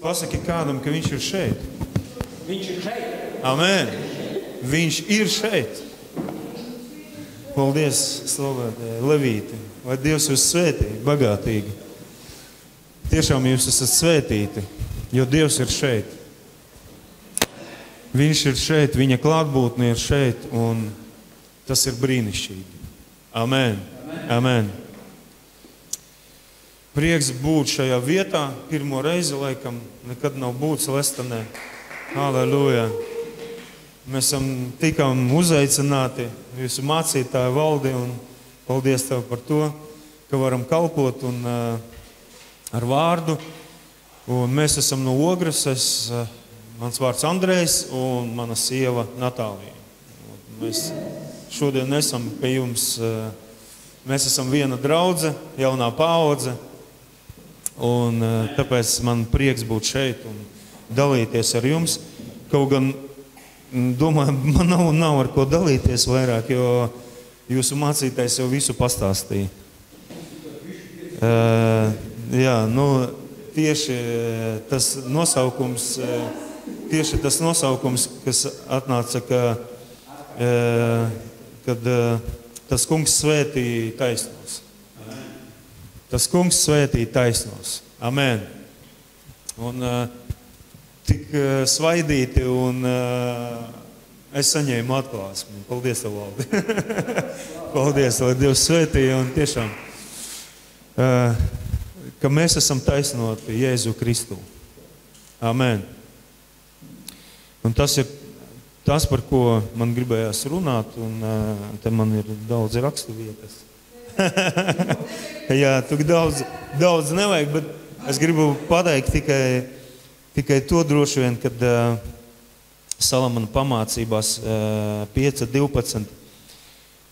Pasaki kādam, ka viņš ir šeit. Viņš ir šeit. Amen. Viņš ir šeit. Paldies, slavētie Levīti. Lai Dievs jūs svētī, bagātīgi. Tiešām jūs esat svētīti, jo Dievs ir šeit. Viņš ir šeit, viņa klātbūtne ir šeit, un tas ir brīnišķīgi. Amen. Amen. Prieks būt šajā vietā. Pirmo reizi, laikam, nekad nav būts Lestanē. Halleluja. Mēs esam tikām uzaicināti visu mācītāju valdi, un paldies Tev par to, ka varam kalpot un ar vārdu. Un mēs esam no Ogres, mans vārds Andrejs un mana sieva Natālija. Mēs šodien esam pie jums, mēs esam viena draudze, jaunā paudze, un tāpēc man prieks būt šeit un dalīties ar jums. Kaut gan, domāju, man nav ar ko dalīties vairāk, jo jūsu mācītājs jau visu pastāstīja. Jā, nu, tieši tas nosaukums, kas atnāca, kad tas kungs svētīja taisnos. Tas kungs svētīja taisnos. Amen. Un tik svaidīti, un es saņēmu atklāsmi. Paldies Tev, Valdi. Paldies, lai Dievs svētīja, un tiešām, ka mēs esam taisnoti Jēzu Kristu. Amen. Un tas ir tas, par ko man gribējās runāt, un te man ir daudz rakstu vietas. Jā, tu daudz nevajag, bet es gribu pateikt tikai to droši vien, kad Salamana pamācībās 5.12.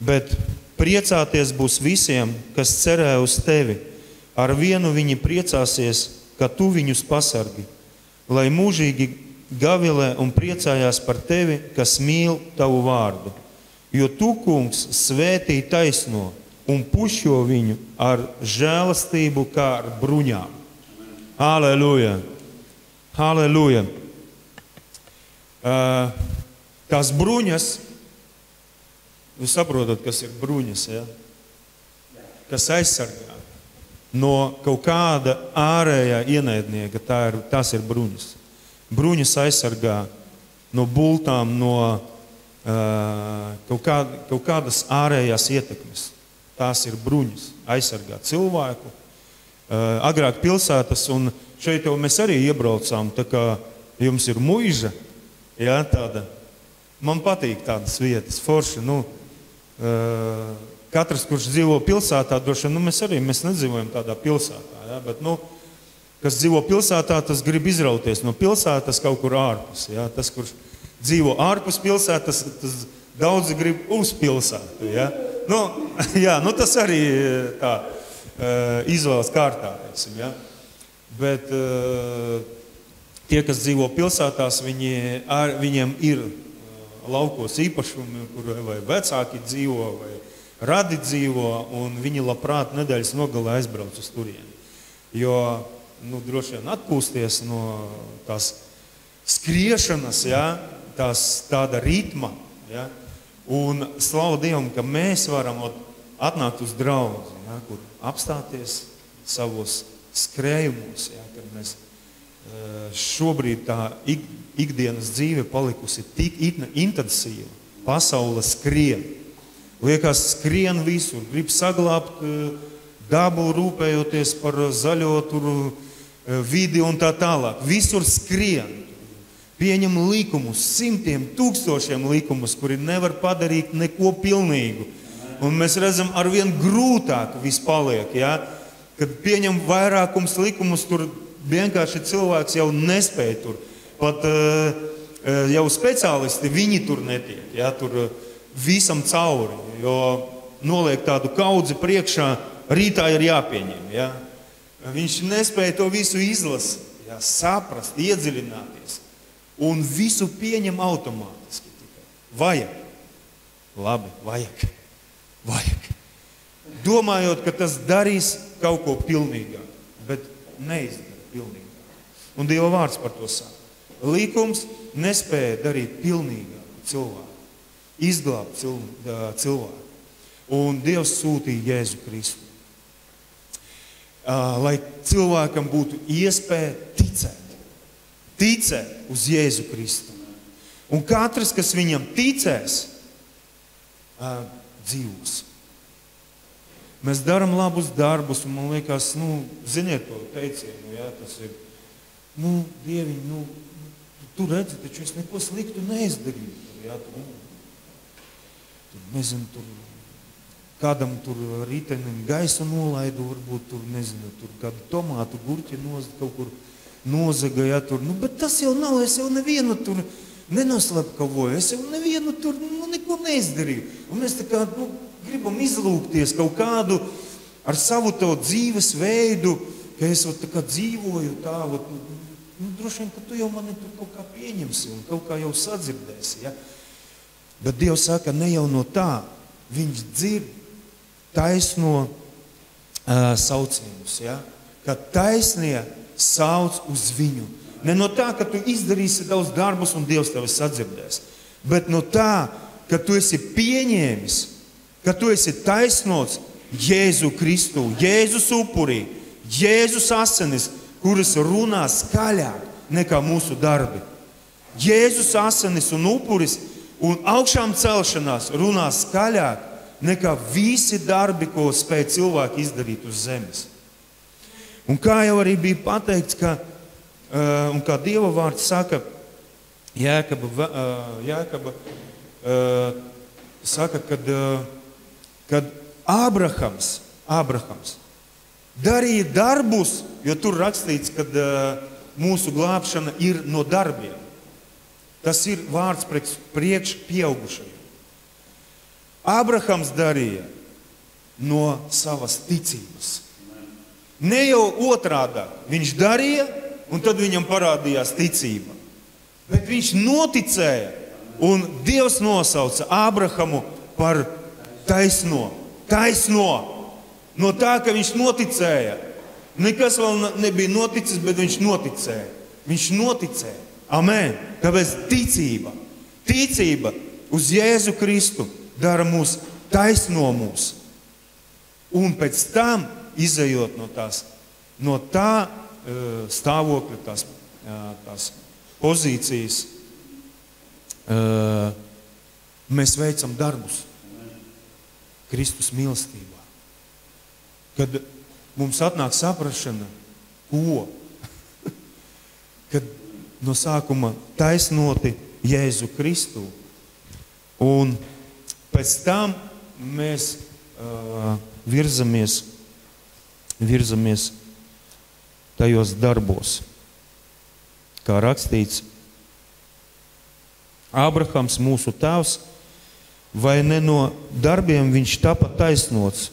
Bet priecāties būs visiem, kas cerē uz Tevi. Ar vienu viņi priecāsies, ka Tu viņus pasargi, lai mūžīgi gavilē un priecājās par Tevi, kas mīl Tavu vārdu. Jo Tu, kungs, svētī taisno un pušo viņu ar žēlastību kā ar bruņām. Halleluja! Halleluja! Tās bruņas, jūs saprotat, kas ir bruņas, ja? Kas aizsargā no kaut kāda ārējā ienaidnieka, tās ir bruņas. Bruņas aizsargā no bultām, no kaut kādas ārējās ietekmes. Tās ir bruņas, aizsargā cilvēku. Agrāk pilsētas, un šeit jau mēs arī iebraucām, tā kā jums ir muiža, jā, tāda. Man patīk tādas vietas, forši, katrs, kurš dzīvo pilsētā, droši, mēs nedzīvojam tādā pilsētā, jā, bet, kas dzīvo pilsētā, tas grib izrauties no pilsētas kaut kur ārpus, jā, tas, kurš dzīvo ārpus pilsētas, tas daudzi grib uz pilsētu, jā. Tas arī tā izvēles kārtā, teiksim, ja? Bet tie, kas dzīvo pilsētās, viņiem ir laukos īpašumi, kur vai vecāki dzīvo, vai radi dzīvo, un viņi labprāt nedēļas nogalē aizbrauc uz turieni. Jo, droši vien atpūsties no tās skriešanas, ja? Tāda ritma, ja? Un slavu Dievam, ka mēs varam atnākt uz draudzi, ja, kur apstāties savos skrējumos, ja, kad mēs šobrīd tā ikdienas dzīve palikusi tik intensīva. Pasaule skrien. Liekas, skrien visur, grib saglābt dabu, rūpējoties par zaļo vidi un tā tālāk. Visur skrien. Pieņem likumus, simtiem, tūkstošiem likumus, kuri nevar padarīt neko pilnīgu. Un mēs redzam, arvien grūtāk viss paliek, ja? Kad pieņem vairākums likumus, tur vienkārši cilvēks jau nespēja tur. Pat jau speciālisti, viņi tur netiek, ja? Tur visam cauri, jo noliek tādu kaudzi priekšā, rītā ir jāpieņem, ja? Viņš nespēja to visu izlasīt, ja? Saprast, iedziļināties. Un visu pieņem automātiski tikai. Vajag. Labi, vajag. Domājot, ka tas darīs kaut ko pilnīgāk, bet neizdara pilnīgāk. Un Dieva vārds par to saka. Likums nespēja darīt pilnīgāku cilvēku, izglābt cilvēku. Un Dievs sūtīja Jēzu Kristu. Lai cilvēkam būtu iespēja ticēt uz Jēzu Kristu. Un katrs, kas viņam ticēs, dzīvos. Mēs darām labus darbus, un man liekas, ziniet to teicienu, tas ir, Dieviņ, tu redzi, taču es neko sliktu neizdarīju. Kādam tur ritenim gaisu nolaidu, varbūt tur kādu tomātu gurķi kaut kur nozaga, bet tas jau nav, es jau nevienu tur nenoslepkavoju, es jau nevienu tur neko neizdarīju. Un mēs tā kā gribam izlūgties kaut kādu ar savu to dzīves veidu, ka es tā kā dzīvoju tā, droši vien, ka tu jau mani tur kaut kā pieņemsi un kaut kā jau sadzirdēsi. Ja? Bet Dievs saka, ne jau no tā, viņš dzird taisno saucienus, ja? Ka taisnie sauc uz viņu. Ne no tā, ka tu izdarīsi daudz darbus un Dievs tevi sadzirdēs, bet no tā, ka tu esi pieņēmis, ka tu esi taisnots Jēzu Kristu, Jēzus upurī, Jēzus asinis, kuras runā skaļāk nekā mūsu darbi. Jēzus asinis un upuris un augšām celšanās runā skaļāk nekā visi darbi, ko spēj cilvēki izdarīt uz zemes. Un kā jau arī bija pateikts, un kā Dieva vārds saka, Jēkaba saka, kad Ābrahams darīja darbus, jo tur rakstīts, ka mūsu glābšana ir no darbiem. Tas ir vārds priekš pieaugušajiem. Ābrahams darīja no savas ticības. Ne jau otrādā. Viņš darīja, un tad viņam parādījās ticība. Bet viņš noticēja, un Dievs nosauca Ābrahamu par taisno. No tā, ka viņš noticēja. Nekas vēl nebija noticis, bet viņš noticēja. Viņš noticēja. Amen. Tāpēc ticība uz Jēzu Kristu dara mūs taisno mūs. Un pēc tam, izejot no tā stāvokļa, tās pozīcijas, mēs veicam darbus Kristus mīlestībā. Kad mums atnāk saprašana, ko? Kad no sākuma taisnoti Jēzu Kristu, un pēc tam mēs virzamies tajos darbos. Kā rakstīts, Ābrahams mūsu tēvs, vai ne no darbiem viņš tapa taisnots,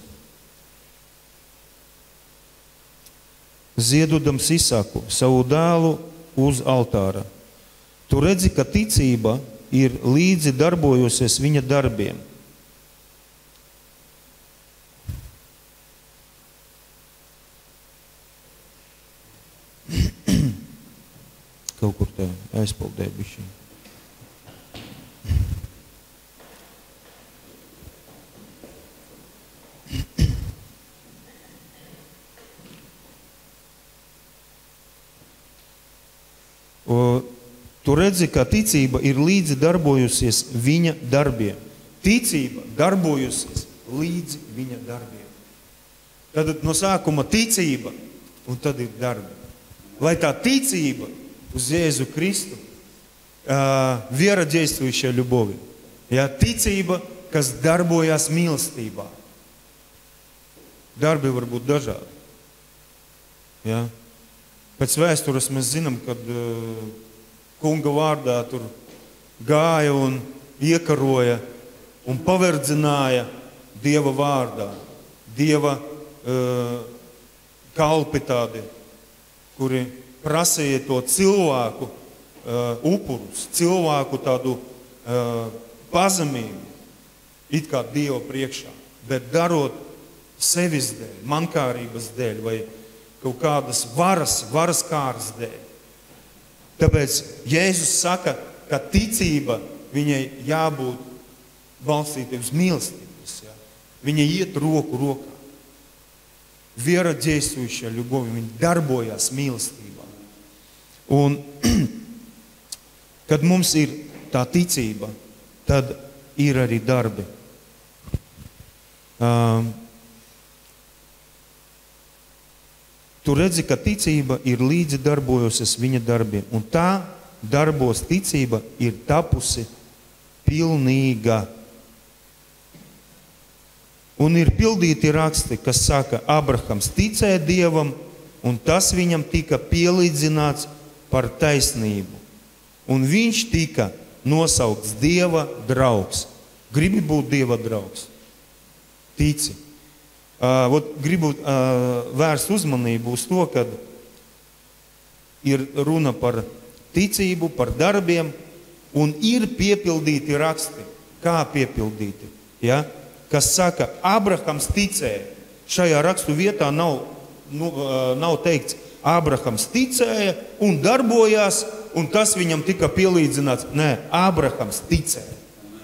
ziedudams Isaku, savu dēlu uz altāra. Tu redzi, ka ticība ir līdzi darbojusies viņa darbiem. Kaut kur tā aizpaldē bišķi. Tu redzi, ka ticība ir līdzi darbojusies viņa darbiem. Ticība darbojusies līdzi viņa darbiem. Tad no sākuma ticība, un tad ir darbi. Lai tā ticība uz Jēzu Kristu, вера, действующая любовью. Ticība, kas darbojas mīlestībā. Darbi var būt dažādi. Pēc vēstures mēs zinām, kad kunga vārdā tur gāja un iekaroja un paverdzināja Dieva vārdā. Dieva kalpi tādi, kuri prasīja to cilvēku upurus, cilvēku tādu pazemību, it kā Dieva priekšā, bet darot sevis dēļ, mankārības dēļ vai kaut kādas varas kāras dēļ. Tāpēc Jēzus saka, ka ticība viņai jābūt balstīta uz mīlestības. Ja? Viņa iet roku rokā. Вера, действующая любовь, viņa darbojas mīlestībā. Un, kad mums ir tā ticība, tad ir arī darbi. Tu redzi, ka ticība ir līdzi darbojusies viņa darbiem, un tā darbos ticība ir tapusi pilnīga. Un ir pildīti raksti, kas saka, Abrahams ticēja Dievam, un tas viņam tika pielīdzināts par taisnību. Un viņš tika nosaukts Dieva draugs. Gribi būt Dieva draugs? Tici. Gribu vērst uzmanību uz to, kad ir runa par ticību, par darbiem, un ir piepildīti raksti. Kā piepildīti? Ja? Kas saka, Abrahams ticēja. Šajā rakstu vietā nav teikts, Abrahams ticēja un darbojās, un tas viņam tika pielīdzināts. Nē, Abrahams ticēja.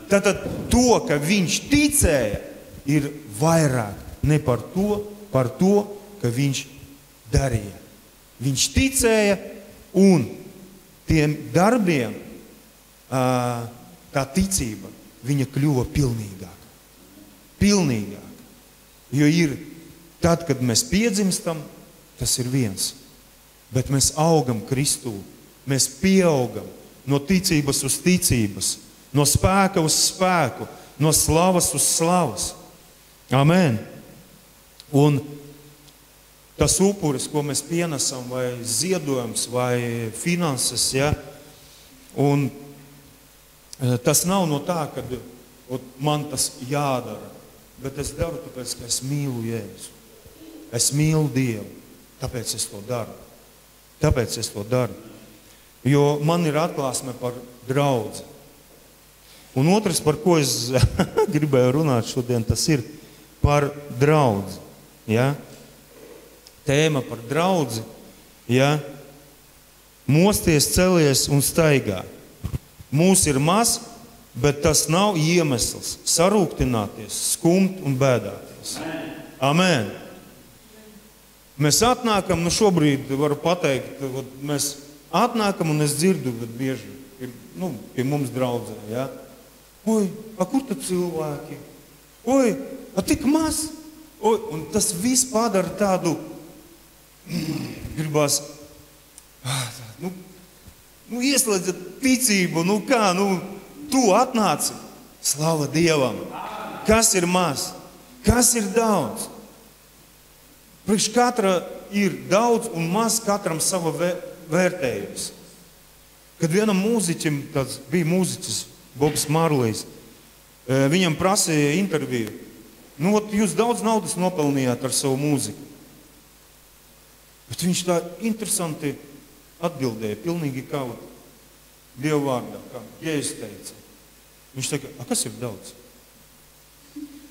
Tātad to, ka viņš ticēja, ir vairāk ne par to, ka viņš darīja. Viņš ticēja, un tiem darbiem tā ticība viņa kļuva pilnīgāka. Jo ir tad, kad mēs piedzimstam, tas ir viens. Bet mēs augam Kristū, mēs pieaugam no ticības uz ticības, no spēka uz spēku, no slavas uz slavas. Amen. Un tas upuris, ko mēs pienesam, vai ziedojums, vai finanses, ja, un tas nav no tā, kad man tas jādara. Bet es daru, tāpēc, ka es mīlu Jēzu. Es mīlu Dievu, tāpēc es to daru. Jo man ir atklāsme par draudzi. Un otrs, par ko es gribēju runāt šodien, tas ir par draudzi. Ja? Tēma par draudzi. Ja? Mosties, celies un staigā. Mūs ir maz, bet tas nav iemesls sarūktināties, skumt un bēdāties. Amen. Mēs atnākam, šobrīd varu pateikt, mēs atnākam un es dzirdu, bet bieži ir, pie mums draudzē, ja? Oi, kur tad cilvēki? Oi, tik maz? Oi, un tas viss padara tādu, gribās, ieslēdzat ticību, tu atnāci, slava Dievam. Kas ir maz? Kas ir daudz? Priekš katra ir daudz un maz, katram sava vērtējums. Kad vienam mūziķim, tāds bija mūziķis, Bobs Marlijs, viņam prasīja interviju. Jūs daudz naudas nopelnījāt ar savu mūziku. Bet viņš tā interesanti atbildēja, pilnīgi kā Dieva vārdā, kā Jēzus teica. Viņš teica, kas ir daudz?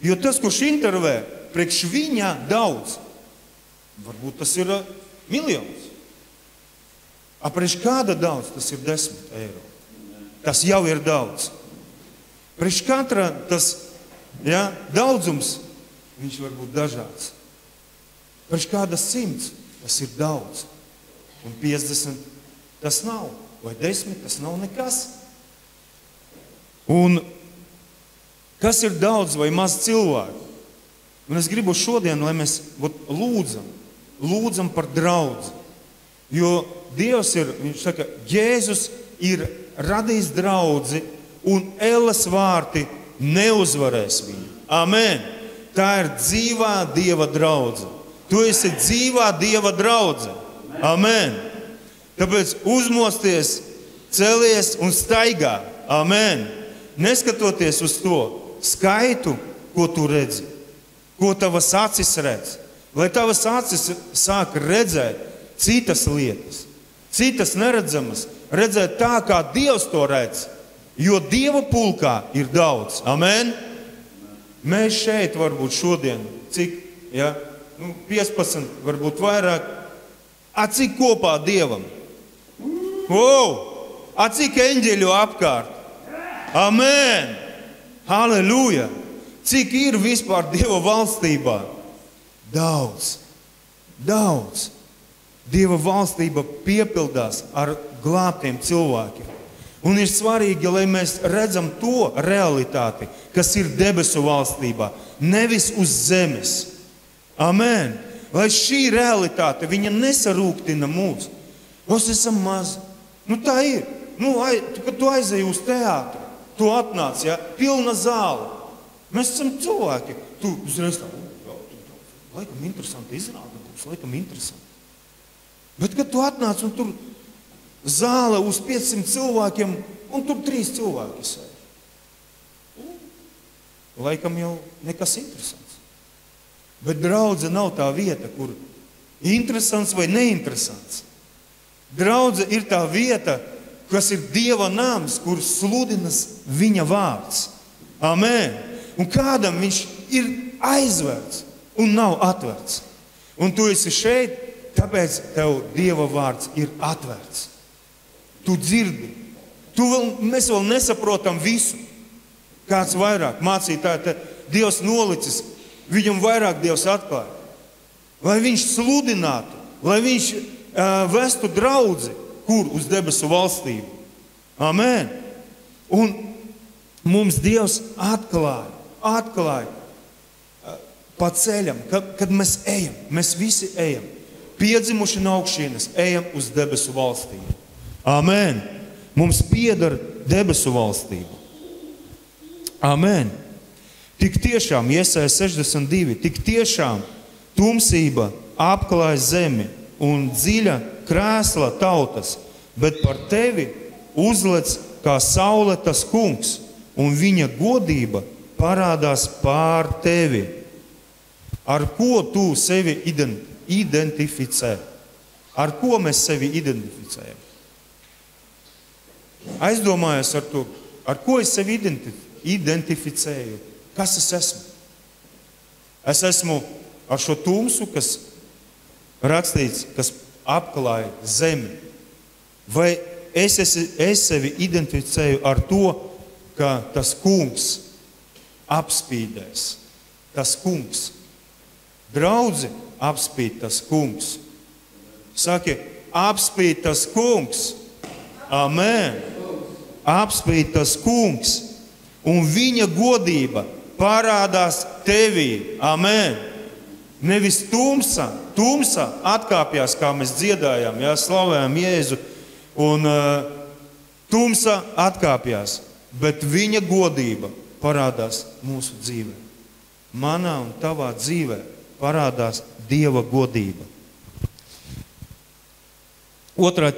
Jo tas, kurš intervē, priekš viņa daudz, varbūt tas ir miljons. Priekš kāda daudz, tas ir 10 eiro. Tas jau ir daudz. Priekš katra tas daudzums, viņš var būt dažāds. Priekš kāda 100, tas ir daudz. Un 50 tas nav. Vai 10 tas nav nekas. Un kas ir daudz vai maz cilvēku? Un es gribu šodien, lai mēs lūdzam par draudzi. Jo Dievs ir, viņš saka, Jēzus ir radījis draudzi un elles vārti neuzvarēs viņu. Amen. Tā ir dzīvā Dieva draudze. Tu esi dzīvā Dieva draudze. Amen. Tāpēc uzmosties, celies un staigā. Amen. Neskatoties uz to skaitu, ko tu redzi, ko tavas acis redz. Lai tavas acis sāk redzēt citas lietas, citas neredzamas, redzēt tā, kā Dievs to redz. Jo Dieva pulkā ir daudz. Amen. Mēs šeit varbūt šodien, cik, 15, varbūt vairāk, cik kopā Dievam. Cik eņģeļu apkārt? Amen! Halleluja! Cik ir vispār Dieva valstībā? Daudz. Dieva valstība piepildās ar glābtiem cilvēkiem. Un ir svarīgi, lai mēs redzam to realitāti, kas ir debesu valstībā, nevis uz zemes. Amen! Lai šī realitāte, viņa nesarūktina mūs. Mēs esam mazi. Tā ir. Kad tu aizēji uz teātru, tu atnāc, pilna zāle. Mēs esam cilvēki. Tu uzreiz tā, laikam interesanti izrāda būs, laikam interesanti. Bet, kad tu atnāc un tur zāle uz 500 cilvēkiem, un tur 3 cilvēki sēž. Laikam jau nekas interesants. Bet draudze nav tā vieta, kur interesants vai neinteresants. Draudze ir tā vieta, kas ir Dieva nams, kur sludinas viņa vārds. Amen. Un kādam viņš ir aizvērts un nav atverts. Un tu esi šeit, tāpēc tev Dieva vārds ir atvērts. Tu dzirdi. Mēs vēl nesaprotam visu. Kāds vairāk mācītāji, Dievs nolicis, viņam vairāk Dievs atklāja. Lai viņš sludinātu, lai viņš vestu draudzi, kur uz debesu valstību. Amen. Un mums Dievs atklāja pa ceļam, kad mēs ejam, mēs visi ejam. Piedzimuši no augšienes, ejam uz debesu valstību. Amen. Mums pieder debesu valstību. Amen. Tik tiešām, Jesaja 62, tik tiešām tumsība apklāj zemi un dziļa krēsla tautas, bet par tevi uzlec kā saule tas kungs, un viņa godība parādās pār tevi. Ar ko tu sevi identificē? Ar ko mēs sevi identificējam? Aizdomājies ar to, ar ko es sevi identificēju. Kas es esmu? Es esmu ar šo tumsu, kas rakstīts, kas apklāja zemi. Vai es sevi identificēju ar to, ka tas kungs apspīdēs? Tas kungs. Draudzi apspīd tas kungs. Saki, apspīd tas kungs. Amen. Apspīd tas kungs. Un viņa godība parādās tevī. Amen. Nevis tumsa atkāpjās, kā mēs dziedājām, slavējām Jēzu, un tumsa atkāpjās, bet viņa godība parādās mūsu dzīvē. Manā un tavā dzīvē parādās Dieva godība. 2.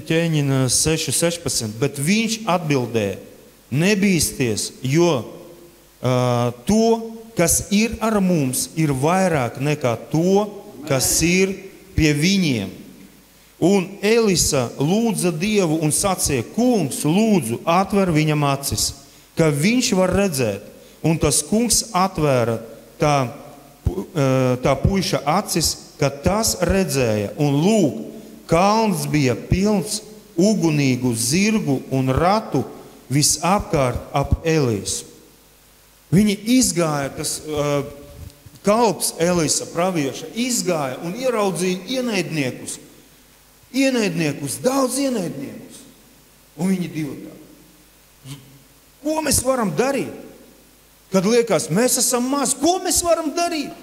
ķēniņa 6.16, bet viņš atbildēja, nebīsties, jo to, kas ir ar mums, ir vairāk nekā to, kas ir pie viņiem. Un Elisa lūdza Dievu un sacīja, kungs, lūdzu, atver viņam acis, ka viņš var redzēt. Un tas kungs atvēra tā puiša acis, ka tas redzēja. Un lūk, kalns bija pilns ugunīgu zirgu un ratu visapkārt ap Elisu. Viņi izgāja, tas kalps Elisa pravieša, izgāja un ieraudzīja ienaidniekus, daudz ienaidniekus. Un viņi divi. Ko mēs varam darīt? Kad liekas, mēs esam maz, ko mēs varam darīt?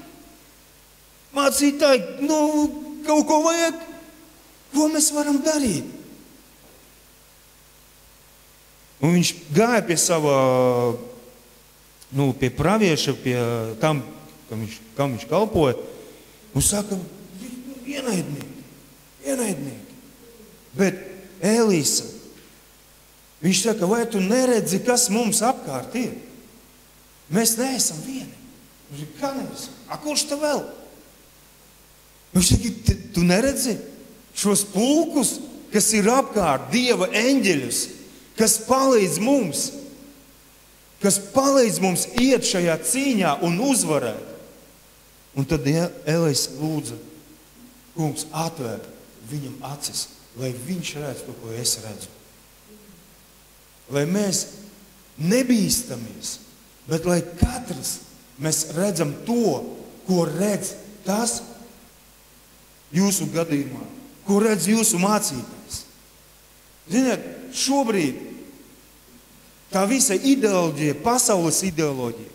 Mācītāji, kaut ko vajag. Ko mēs varam darīt? Un viņš gāja pie sava, pie pravieša, pie tam, kam viņš kalpoja, un saka, ienaidnieki. Bet Elisa, viņš saka, vai tu neredzi, kas mums apkārt ir? Mēs neesam vieni. Viņš saka, kā neesam? Kurš te vēl? Viņš saka, tu neredzi šos pulkus, kas ir apkārt, Dieva eņģeļus, kas palīdz mums iet šajā cīņā un uzvarēt. Un tad Elisa lūdza, kungs, atvēr viņam acis, lai viņš redz to, ko es redzu. Lai mēs nebīstamies, bet lai katrs mēs redzam to, ko redz tas jūsu gadījumā, ko redz jūsu mācītājs. Ziniet, šobrīd tā visa ideoloģija, pasaules ideoloģija,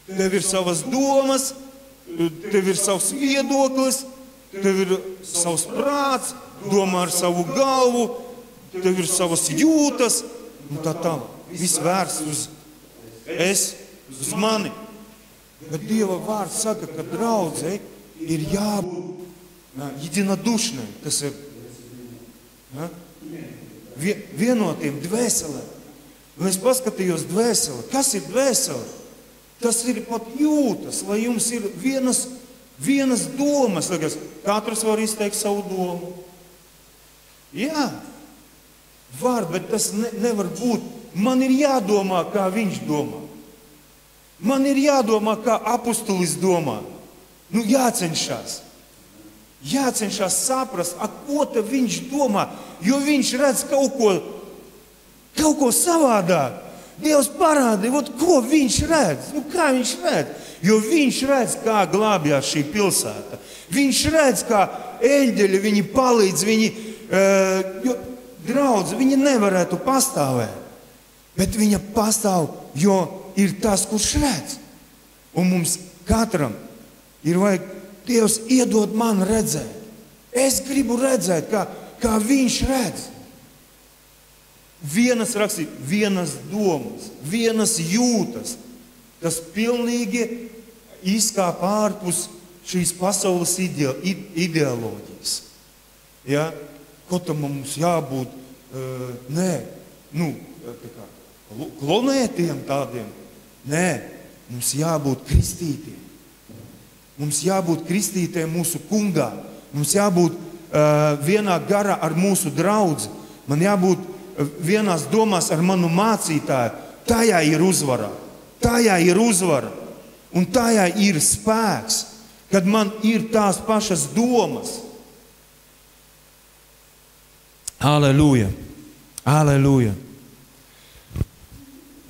tev ir savas domas, tev ir savs viedoklis, tev ir savs prāts, domā ar savu galvu, tev ir savas jūtas, un tā tālāk. Viss vērsts uz es, uz mani. Bet Dieva vārds saka, ka draudzei ir jābūt jedinodушной, tas ir vienotiem dvēselēm. Un es paskatījos dvēseli. Kas ir dvēseli? Tas ir pat jūtas, lai jums ir vienas domas. Katrs var izteikt savu domu. Jā, var, bet tas nevar būt. Man ir jādomā, kā viņš domā. Man ir jādomā, kā apustulis domā. Jācenšas. Jācenšas saprast, ko te viņš domā, jo viņš redz kaut ko savādāk. Dievs parādīja, ko viņš redz, kā viņš redz. Jo viņš redz, kā glābjās šī pilsēta. Viņš redz, kā eņģeļi viņi palīdz, jo draudz, viņi nevarētu pastāvēt. Bet viņa pastāv, jo ir tas, kurš redz. Un mums katram ir vajag, Dievs iedod man redzēt. Es gribu redzēt, kā viņš redz. Vienas domas, vienas jūtas. Tas pilnīgi izkāp ārpus šīs pasaules ideoloģijas. Ja? Ko tam mums jābūt? Klonētiem tādiem? Nē, mums jābūt kristītiem. Mums jābūt kristītiem mūsu kungā. Mums jābūt vienā garā ar mūsu draudzi. Man jābūt vienās domās ar manu mācītāju. Tajā ir uzvara. Tajā ir uzvara. Un tajā ir spēks, kad man ir tās pašas domas. Aleluja! Aleluja!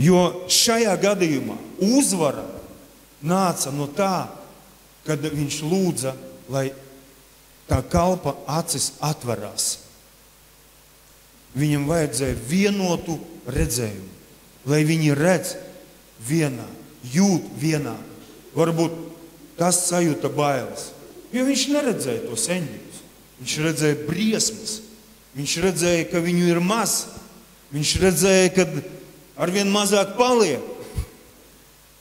Jo šajā gadījumā uzvara nāca no tā, kad viņš lūdza, lai tā kalpa acis atverās. Viņam vajadzēja vienotu redzējumu, lai viņi redz vienā, jūt vienā. Varbūt tas sajūta bailes, jo viņš neredzēja tos eņģeļus. Viņš redzēja briesmas, viņš redzēja, ka viņu ir maz, viņš redzēja, ka arvien mazāk paliek,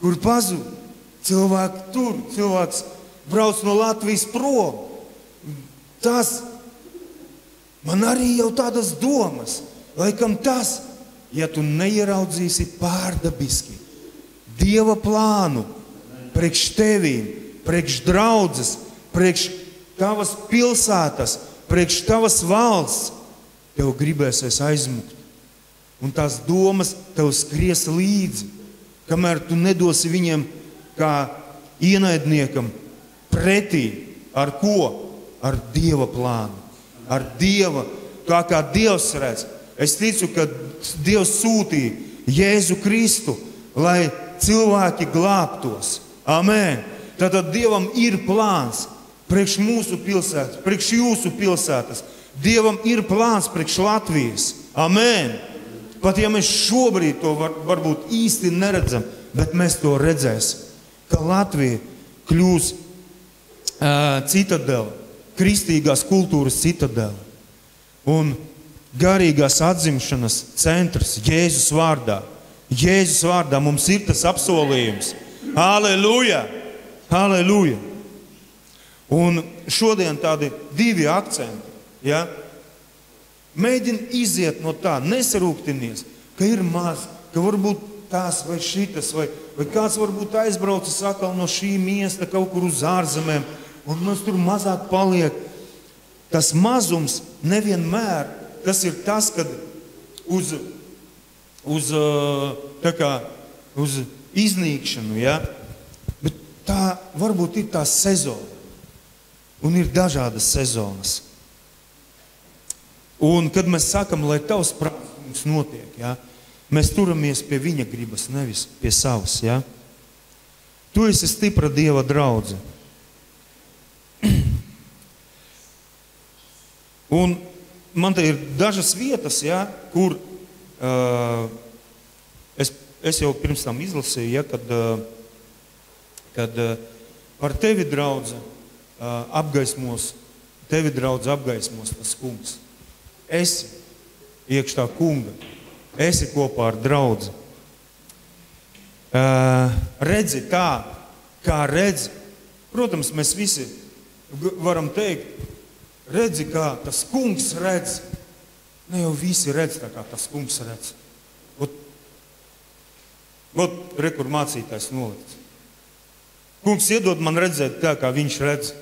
kur pazūd. Cilvēks brauc no Latvijas prom. Tas, man arī jau tādas domas, laikam tas, ja tu neieraudzīsi pārdabiski Dieva plānu priekš tevīm, priekš draudzes, priekš tavas pilsētas, priekš tavas valsts, tev gribēsies aizmukt. Un tās domas tev skries līdzi, kamēr tu nedosi viņiem kā ienaidniekam pretī. Ar ko? Ar Dieva plānu. Ar Dieva, kā Dievs redz. Es ticu, ka Dievs sūtīja Jēzu Kristu, lai cilvēki glābtos. Amen. Tātad Dievam ir plāns priekš mūsu pilsētas, priekš jūsu pilsētas. Dievam ir plāns priekš Latvijas. Amen. Pat ja mēs šobrīd to varbūt īsti neredzam, bet mēs to redzēsim. Ka Latvija kļūs citadele, kristīgās kultūras citadele un garīgās atzimšanas centrs Jēzus vārdā. Jēzus vārdā mums ir tas apsolījums. Halleluja! Halleluja! Un šodien tādi divi akcenti. Ja? Mēģini iziet no tā, nesarūktinies, ka ir maz, ka varbūt tās vai šitas, vai kāds varbūt aizbraucis atkal no šī miesta kaut kur uz ārzemēm, un mums tur mazāk paliek. Tas mazums nevienmēr, tas ir tas, kad uz iznīkšanu, ja? Bet tā varbūt ir tā sezona, un ir dažādas sezonas. Un kad mēs sakam, lai tavs prāts mums notiek, ja, mēs turamies pie viņa gribas, nevis pie savas. Ja. Tu esi stipra Dieva draudze. Un man te ir dažas vietas, ja, kur es jau pirms tam izlasīju, ja, kad par tevi draudze apgaismos tas kungs. Esi iekš tā kunga, esi kopā ar draudzi. Redzi tā, kā redzi. Protams, mēs visi varam teikt, redzi, kā tas kungs redz. Ne jau visi redz tā, kā tas kungs redz. Ot rekur mācītājs nolikts. Kungs iedod man redzēt tā, kā viņš redz.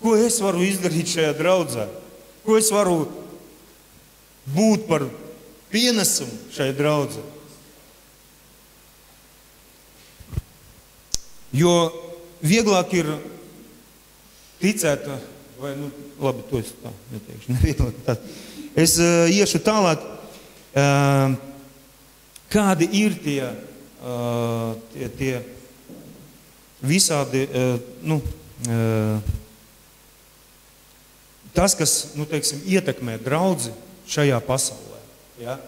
Ko es varu izdarīt šajā draudzē? Ko es varu būt par pienesumu šai draudzē? Jo vieglāk ir ticēt, vai, labi, to es tā neteikšu, nevieglāk tā. Es iešu tālāk, kādi ir tie visādi, tas, kas, teiksim, ietekmē draudzi šajā pasaulē. Ja?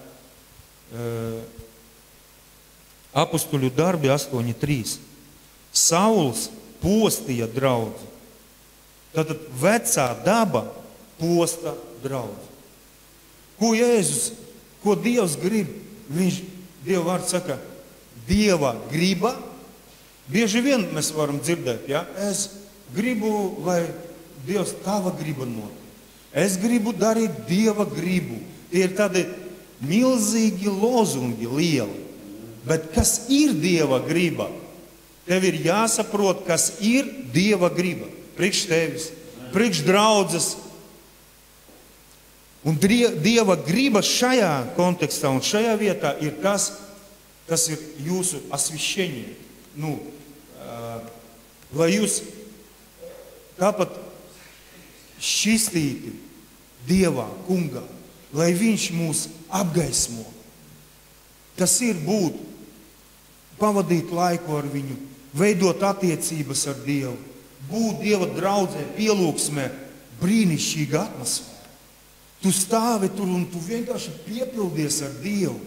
Apostuļu darbi 8.3. Sauls postīja draudzi. Tātad vecā daba posta draudzi. Ko Jēzus, ko Dievs grib? Dieva vārds saka, Dieva griba. Bieži vien mēs varam dzirdēt, ja? Es gribu, lai Dievs tava griba notiek. Es gribu darīt Dieva gribu. Tie ir tādi milzīgi lozungi lieli. Bet kas ir Dieva griba? Tev ir jāsaprot, kas ir Dieva griba. Priekš tevis, priekš draudzes. Un Dieva griba šajā kontekstā un šajā vietā ir tas ir jūsu asvišķenie. Lai jūs tāpat šķistīti Dievā, kungā, lai viņš mūs apgaismo. Tas ir būt, pavadīt laiku ar viņu, veidot attiecības ar Dievu, būt Dieva draudzē, pielūgsmē, brīnišķīga atmosfēra. Tu stāvi tur un tu vienkārši piepildies ar Dievu.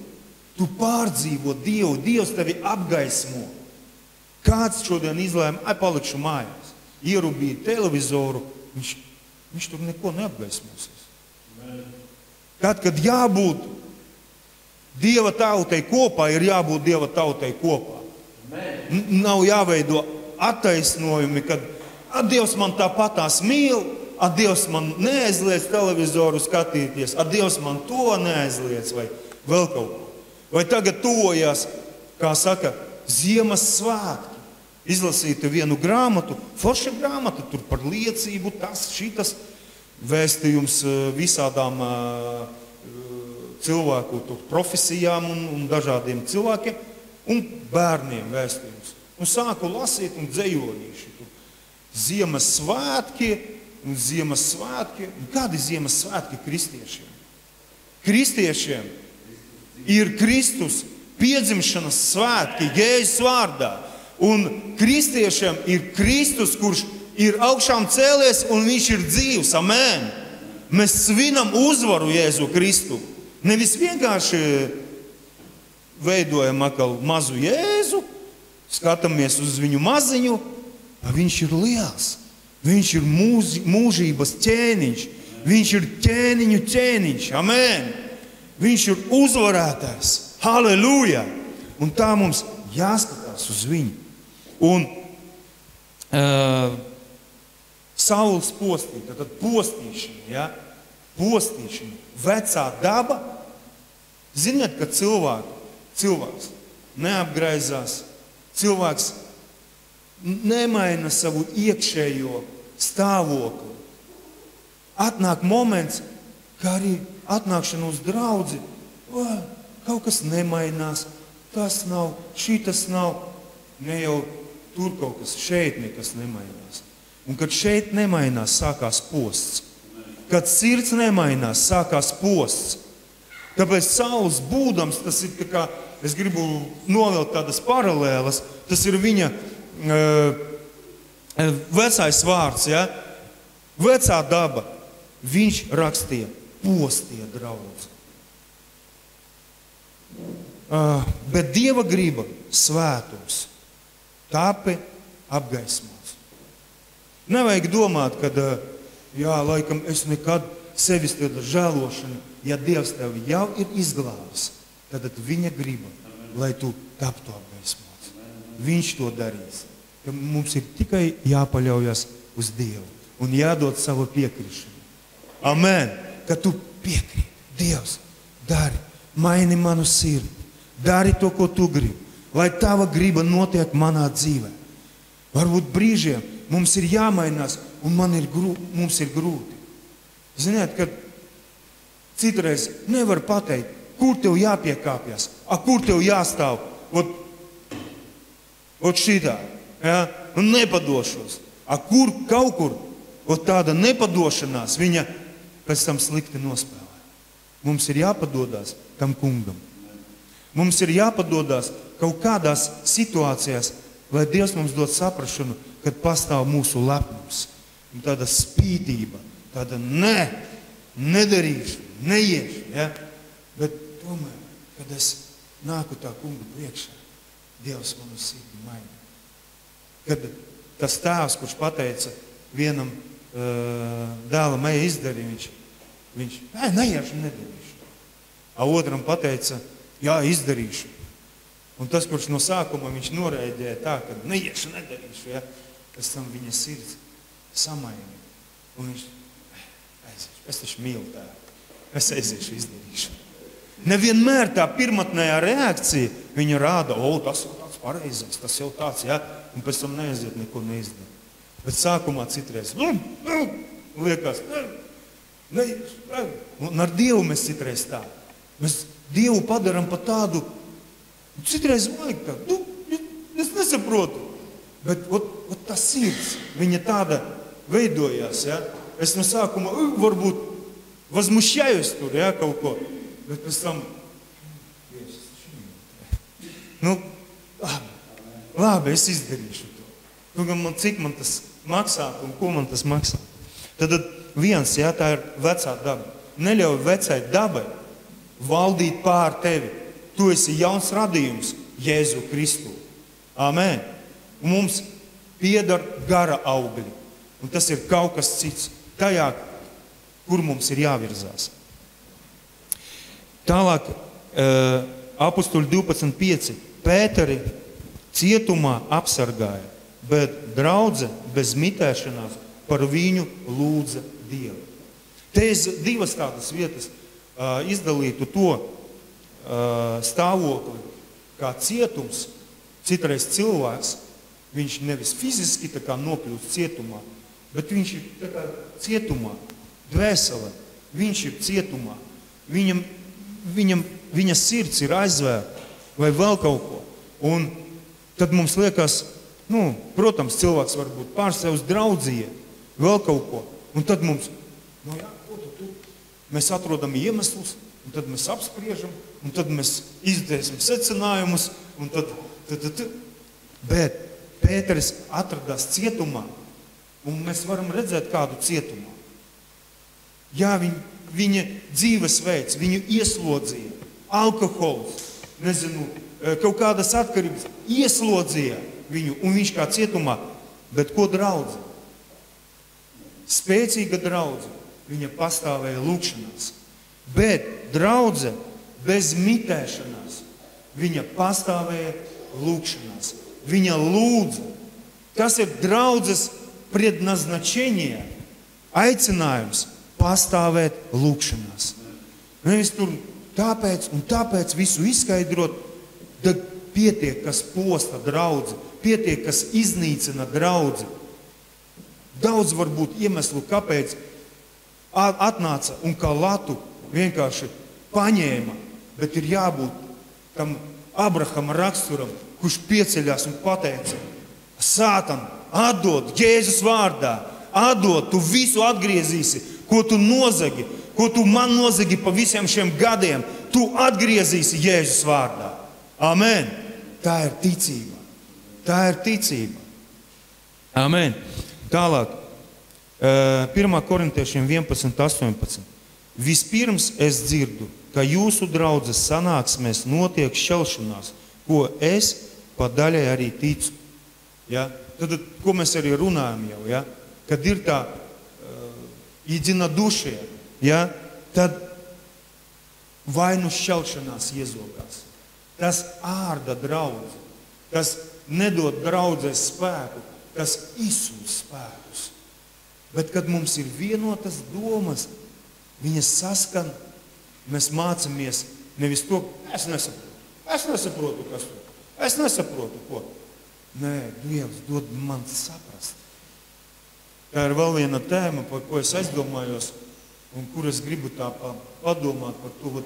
Tu pārdzīvo Dievu, Dievs tevi apgaismo. Kāds šodien izlēma, palikšu mājās, ierūbīja televizoru, viņš tur neko neapgaismosies. Tad, kad jābūt Dieva tautai kopā, ir jābūt Dieva tautai kopā. Nav jāveido attaisnojumi, kad Dievs man tāpatās mīl, Dievs man neaizliedz televizoru skatīties, Dievs man to neaizliedz, vai vēl kaut ko. Vai tagad tuvojās, kā saka, Ziemassvētki. Izlasītu vienu grāmatu, forša grāmata, tur par liecību, šitas vēstījums visādām cilvēku profesijām un dažādiem cilvēkiem un bērniem vēstījums. Un sāku lasīt un dzejolīši. Ziemassvētki un Ziemassvētki. Kādi Ziemassvētki kristiešiem? Kristiešiem ir Kristus piedzimšanas svētki Jēzus vārdā. Un kristiešiem ir Kristus, kurš ir augšām cēlies un viņš ir dzīvs. Amen. Mēs svinam uzvaru Jēzu Kristu. Nevis vienkārši veidojam atkal mazu Jēzu, skatāmies uz viņu maziņu, viņš ir liels. Viņš ir mūžības ķēniņš. Viņš ir ķēniņu ķēniņš. Amen. Viņš ir uzvarētājs. Halleluja. Un tā mums jāskatās uz viņu. Un Sauls postīja, tad postīšana, ja? Postīšana, vecā daba. Ziniet, ka cilvēks neapgraizās, cilvēks nemaina savu iekšējo stāvokli. Atnāk moments, kā arī atnākšana uz draudzi, kaut kas nemainās, tas nav, šitas nav, ne jau tur kaut kas, šeit nekas nemainās. Un kad šeit nemainās, sākās posts. kad sirds nemainās, sākās posts. Tāpēc Sauls būdams, tas ir tā kā, es gribu novilkt tādas paralēlas, tas ir viņa vecais vārds, ja? Vecā daba. Viņš rakstīja, postie draudz. Bet Dieva griba svētums tāpe apgaismots. Nevajag domāt, kad, jā, laikam, es nekad sevis tāda žēlošana, ja Dievs tevi jau ir izglābis, tad viņa griba, lai tu taptu apgaismots. Viņš to darīs. Mums ir tikai jāpaļaujas uz Dievu un jādod savu piekrišanu. Amen. Kad tu piekrīt, Dievs, dari, maini manu sirdi, dari to, ko tu gribi, lai tava griba notiek manā dzīvē. Varbūt brīžiem mums ir jāmainās un mums ir grūti. Ziniet, kad citreiz nevar pateikt, kur tev jāpiekāpjas, kur tev jāstāv, ot šitā, ja? Un nepadošos. Kaut kur, tāda nepadošanās, viņa pēc tam slikti nospēlē. Mums ir jāpadodās tam kungam. Mums ir jāpadodās kaut kādās situācijās, lai Dievs mums dod saprašanu, kad pastāv mūsu lepnums. Un tāda spītība, tāda nedarīšu, neiešu. Ja? Bet tomēr, kad es nāku tā kunga priekšā, Dievs manu sirdi maina. Kad tas tēvs, kurš pateica vienam dēlam, ej izdarīja, viņš neiešu, nedarīšu. A otram pateica, jā, izdarīšu. Un tas, kurš no sākuma viņš noraidēja tā, ka neiešu, nedarīšu, ja? Pēc tam viņa sirds samainīja. Un viņš, aiziešu, es taču mīlu tēvu, es aiziešu, izdarīšu. Nevienmēr tā pirmatnējā reakcija viņa rāda, tas jau tāds pareizais, tas jau tāds, ja? Un pēc tam neaiziet, neko neizdara. Bet sākumā citreiz, liekas, un ar Dievu mēs citreiz tā. Mēs Dievu padaram pa tādu, citreiz vajag tā, es nesaprotu. Bet tā sirds, viņa tāda veidojās, ja? Es no sākuma varbūt возмущаюсь tur, ja, kaut ko. Bet pēc tam, labi, es izdarīšu to. Cik man tas maksā un ko man tas maksā. Tad viens, ja, tā ir vecā daba. Neļauj vecai dabai valdīt pār tevi. Tu esi jauns radījums Jēzu Kristu. Amen. Un mums piedar gara augļi. Un tas ir kaut kas cits. Tajā, kur mums ir jāvirzās. Tālāk, Apustuļi 12.5. Pēteri cietumā apsargāja, bet draudze bez mitēšanās par viņu lūdza Dievu. Te es divas tādas vietas izdalītu to stāvokli, kā cietums, citreiz cilvēks, viņš nevis fiziski tā kā nokļūst cietumā, bet viņš ir tā kā cietumā, dvēsele, viņš ir cietumā, viņa sirds ir aizvērta vai vēl kaut ko. Un tad mums liekas, protams, cilvēks var būt pār sev uz draudzību, vēl kaut ko. Un tad mums, ko tu? Mēs atrodam iemeslus, un tad mēs apspriežam, un tad mēs izdarīsim secinājumus, un tad. Bet Pēteris atradās cietumā, un mēs varam redzēt kādu cietumā. Jā, viņa dzīvesveids, viņu ieslodzīja, alkohols, kaut kādas atkarības, ieslodzīja viņu, un viņš kā cietumā. Bet ko draudze? Spēcīga draudze, viņa pastāvēja lūgšanās. Bet draudze bez mitēšanās, viņa pastāvēja lūgšanās. Viņa lūdza. Tas ir draudzes предназначение, aicinājums pastāvēt lūgšanās. Nevis tur tāpēc visu izskaidrot, tad pietiek, kas posta draudzi, pietiek, kas iznīcina draudzi. Daudz var būt iemeslu, kāpēc atnāca un kā latu vienkārši paņēma, bet ir jābūt tam Abrahama raksturam, kurš pieceļās un pateica, Sātan, atdod Jēzus vārdā, atdod, tu visu atgriezīsi, ko tu nozagi, ko tu man nozagi pa visiem šiem gadiem, tu atgriezīsi Jēzus vārdā. Amen. Tā ir ticība. Tā ir ticība. Amen. Tālāk. 1. Korintiešiem 11:18. Vispirms es dzirdu, ka jūsu draudzes sanāksmēs notiek šķelšanās, ko es pa daļai arī ticu. Ja? Tad, ko mēs arī runājam jau, ja? Kad ir tā единодушие, ja? Tad vainu šķelšanās iezogās. Tas ārda draudzi, tas nedod draudzes spēku, tas izsūs spēkus. Bet, kad mums ir vienotas domas, viņas saskan, mēs mācāmies nevis to, es nesaprotu, kas to, es nesaprotu, ko. Nē, Dievs dod man saprast. Tā ir vēl viena tēma, par ko es aizdomājos, un kur es gribu tā padomāt par to,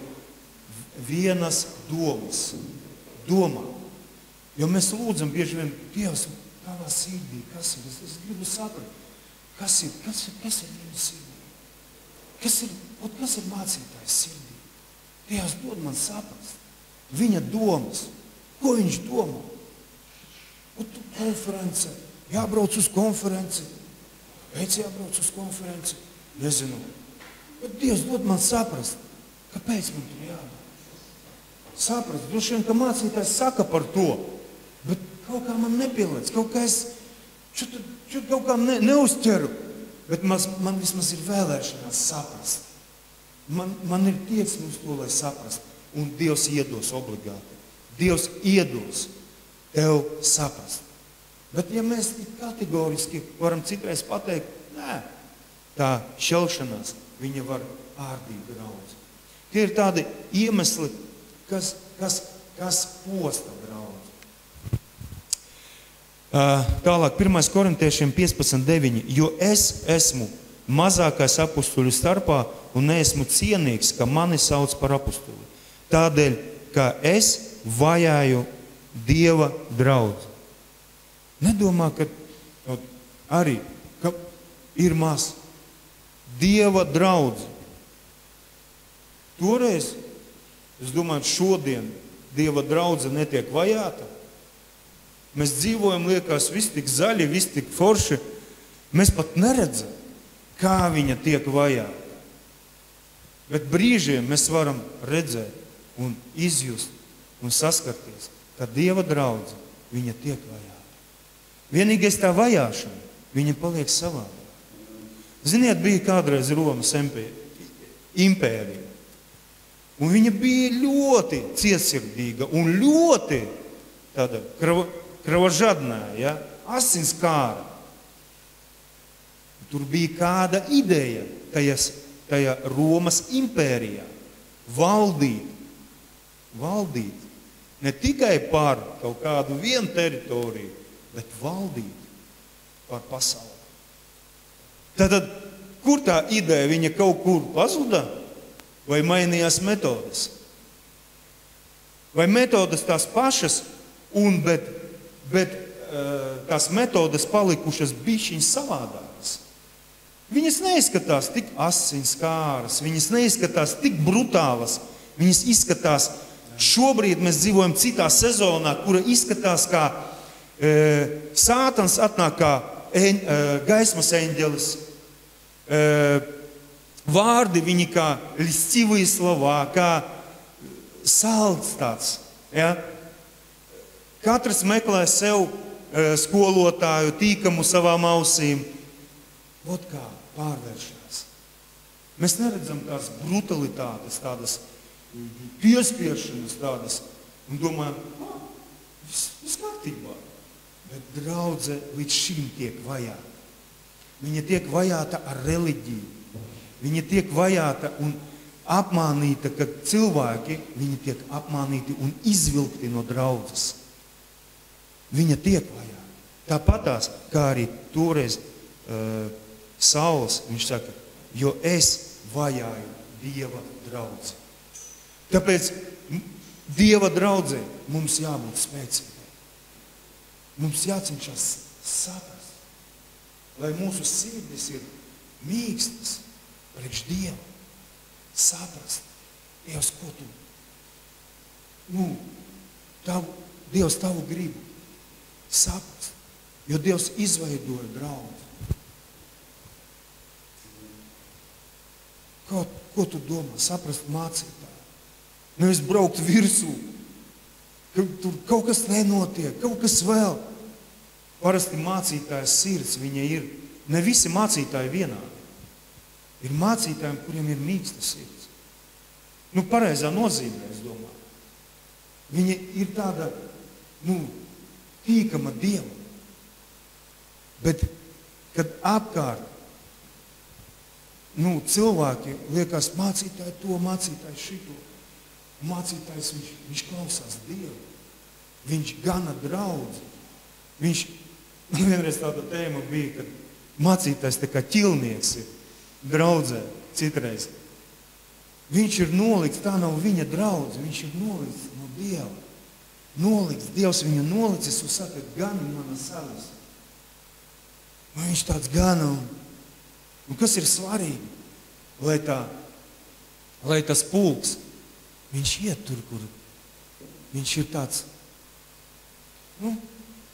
vienas domas. Domā. Jo mēs lūdzam bieži vien, Dievs, tavā sirdī, kas ir? Es gribu saprast, kas ir viņa sirdī? Kas ir mācītājs sirdī? Dievs dod man saprast. Viņa domas. Ko viņš domā? Un tu konference, jābrauc uz konferenci. Kāpēc jābrauc uz konferenci? Nezinu. Bet Dievs dod man saprast, kāpēc man tur jābrauc. Saprast, droši vien, ka mācītājs saka par to, bet kaut kā man nepielēc, kaut kā es kaut kā neuzķeru, bet man vismaz ir vēlēšanās saprast. Man ir tieksme uz to, lai saprast, un Dievs iedos obligāti. Dievs iedos tev saprast. Bet ja mēs kategoriski varam citreiz pateikt, nē, tā šķelšanās, viņa var ārdīt draudzi. Tie ir tādi iemesli, kas posta draudzi. Tālāk, 1. Korintiešiem 15:9. Jo es esmu mazākais apustuļu starpā un neesmu cienīgs, ka mani sauc par apustuli. Tādēļ, ka es vajāju Dieva draudzi. Nedomā, ka arī ka ir maz Dieva draudzi. Toreiz, es domāju, šodien Dieva draudze netiek vajāta. Mēs dzīvojam, liekas, viss tik zaļi, viss tik forši. Mēs pat neredzam, kā viņa tiek vajāta. Bet brīžiem mēs varam redzēt un izjust un saskarties, ka Dieva draudze, viņa tiek vajāta. Vienīgais tā vajāšana, viņa paliek savādāk. Ziniet, bija kādreiz Romas impērija. Un viņa bija ļoti cietsirdīga un ļoti tāda kravažadnā, ja? Asinskāra. Tur bija kāda ideja tajā Romas impērijā valdīt. Ne tikai par kaut kādu vienu teritoriju, bet valdīt par pasauli. Tad, kur tā ideja? Viņa kaut kur pazuda? Vai mainījās metodas? Vai metodas tās pašas, bet tās metodas palikušas bišķiņas savādākas? Viņas neizskatās tik asinskāras, viņas neizskatās tik brutālas, viņas izskatās, šobrīd mēs dzīvojam citā sezonā, kura izskatās kā Sātans atnāk kā gaismas eņģelis, vārdi viņi kā ļstivые slova, kā salds tāds. Ja? Katrs meklē sev skolotāju, tīkamu savām ausīm. Ot kā pārvēršanās. Mēs neredzam tās brutalitātes, tādas piespiešanas tādas un domājam, viss kārtībā. Bet draudze līdz šim tiek vajāta. Viņa tiek vajāta ar reliģiju. Viņa tiek vajāta un apmānīta, ka cilvēki, viņi tiek apmānīti un izvilkti no draudzes. Viņa tiek vajāta. Tāpatās, kā arī toreiz Sauls, viņš saka, jo es vajāju Dieva draudzi. Tāpēc Dieva draudzē mums jābūt spēcīgai. Mums jācenšas saprast, lai mūsu sirdis ir mīkstas, priekš Dievu. Saprast, Dievs, ko tu? Dievs tavu gribu. Saprast, jo Dievs izveidoja draudzi. Ko tu domā? Saprast mācītāju. Nevis braukt virsū, ka tur kaut kas nenotiek, kaut kas vēl. Parasti mācītājas sirds, viņa ir, ne visi mācītāji vienādi. Ir mācītājiem, kuriem ir mīksta sirds. Pareizā nozīmē, es domāju. Viņa ir tāda, tīkama Dievam. Bet, kad apkārt, cilvēki liekas mācītāji to, mācītāji šito. Mācītājs, viņš klausās Dievu. Viņš gana draudzi. Vienreiz tāda tēma bija, kad mācītājs tā kā ķilnieks ir draudzē citreiz. Viņš ir nolikts, tā nav viņa draudze, viņš ir nolikts no Dieva. Nolikts, Dievs viņu nolicis un saka, gani manas savas. Un viņš tāds gana un kas ir svarīgi? Lai tas pulks, viņš iet tur, kur viņš ir tāds,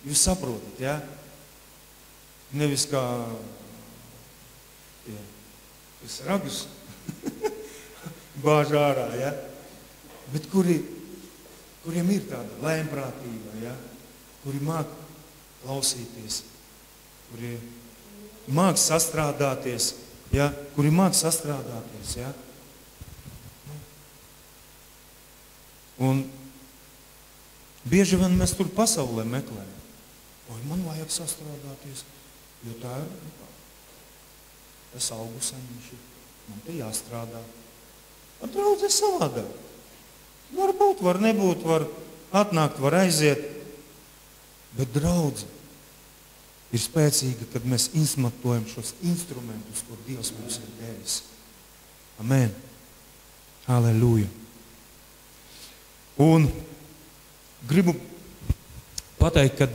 jūs saprotat, ja? Nevis kā kas ragus bāž ārā, ja? Bet kuriem ir tāda lēmprātība, ja? Kuri māk klausīties, kuri māk sastrādāties, ja? Kuri māk sastrādāties, ja? Un bieži vien mēs tur pasaulē meklējam. Man vajag sastrādāties, jo tā ir, es augu saņemšu, man te jāstrādā. Ar draudzi ir savādāk. Var būt, var nebūt, var atnākt, var aiziet. Bet draudzi ir spēcīga, kad mēs izmantojam šos instrumentus, kur Dievs mums ir devis. Amen. Halleluja. Un gribu pateikt, kad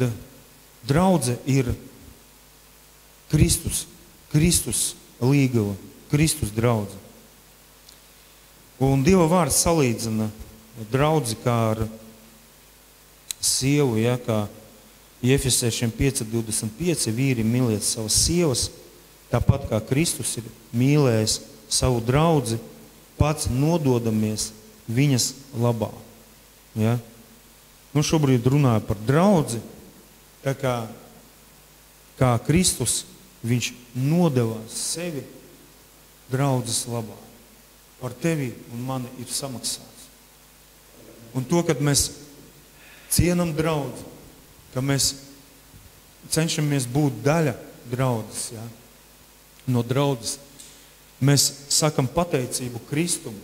draudze ir Kristus līgava, Kristus draudze. Un Dieva vārds salīdzina draudzi kā ar sievu, ja, kā Efesiešiem 5:25 vīri mīliet savas sievas, tāpat kā Kristus ir mīlējis savu draudzi, pats nododamies viņas labā. Ja? Šobrīd runāju par draudzi, tā kā Kristus, viņš nodevās sevi draudzes labā. Par tevi un mani ir samaksāts. Un to, kad mēs cienam draudzi, ka mēs cenšamies būt daļa draudzes, ja? No draudzes, mēs sakam pateicību Kristum,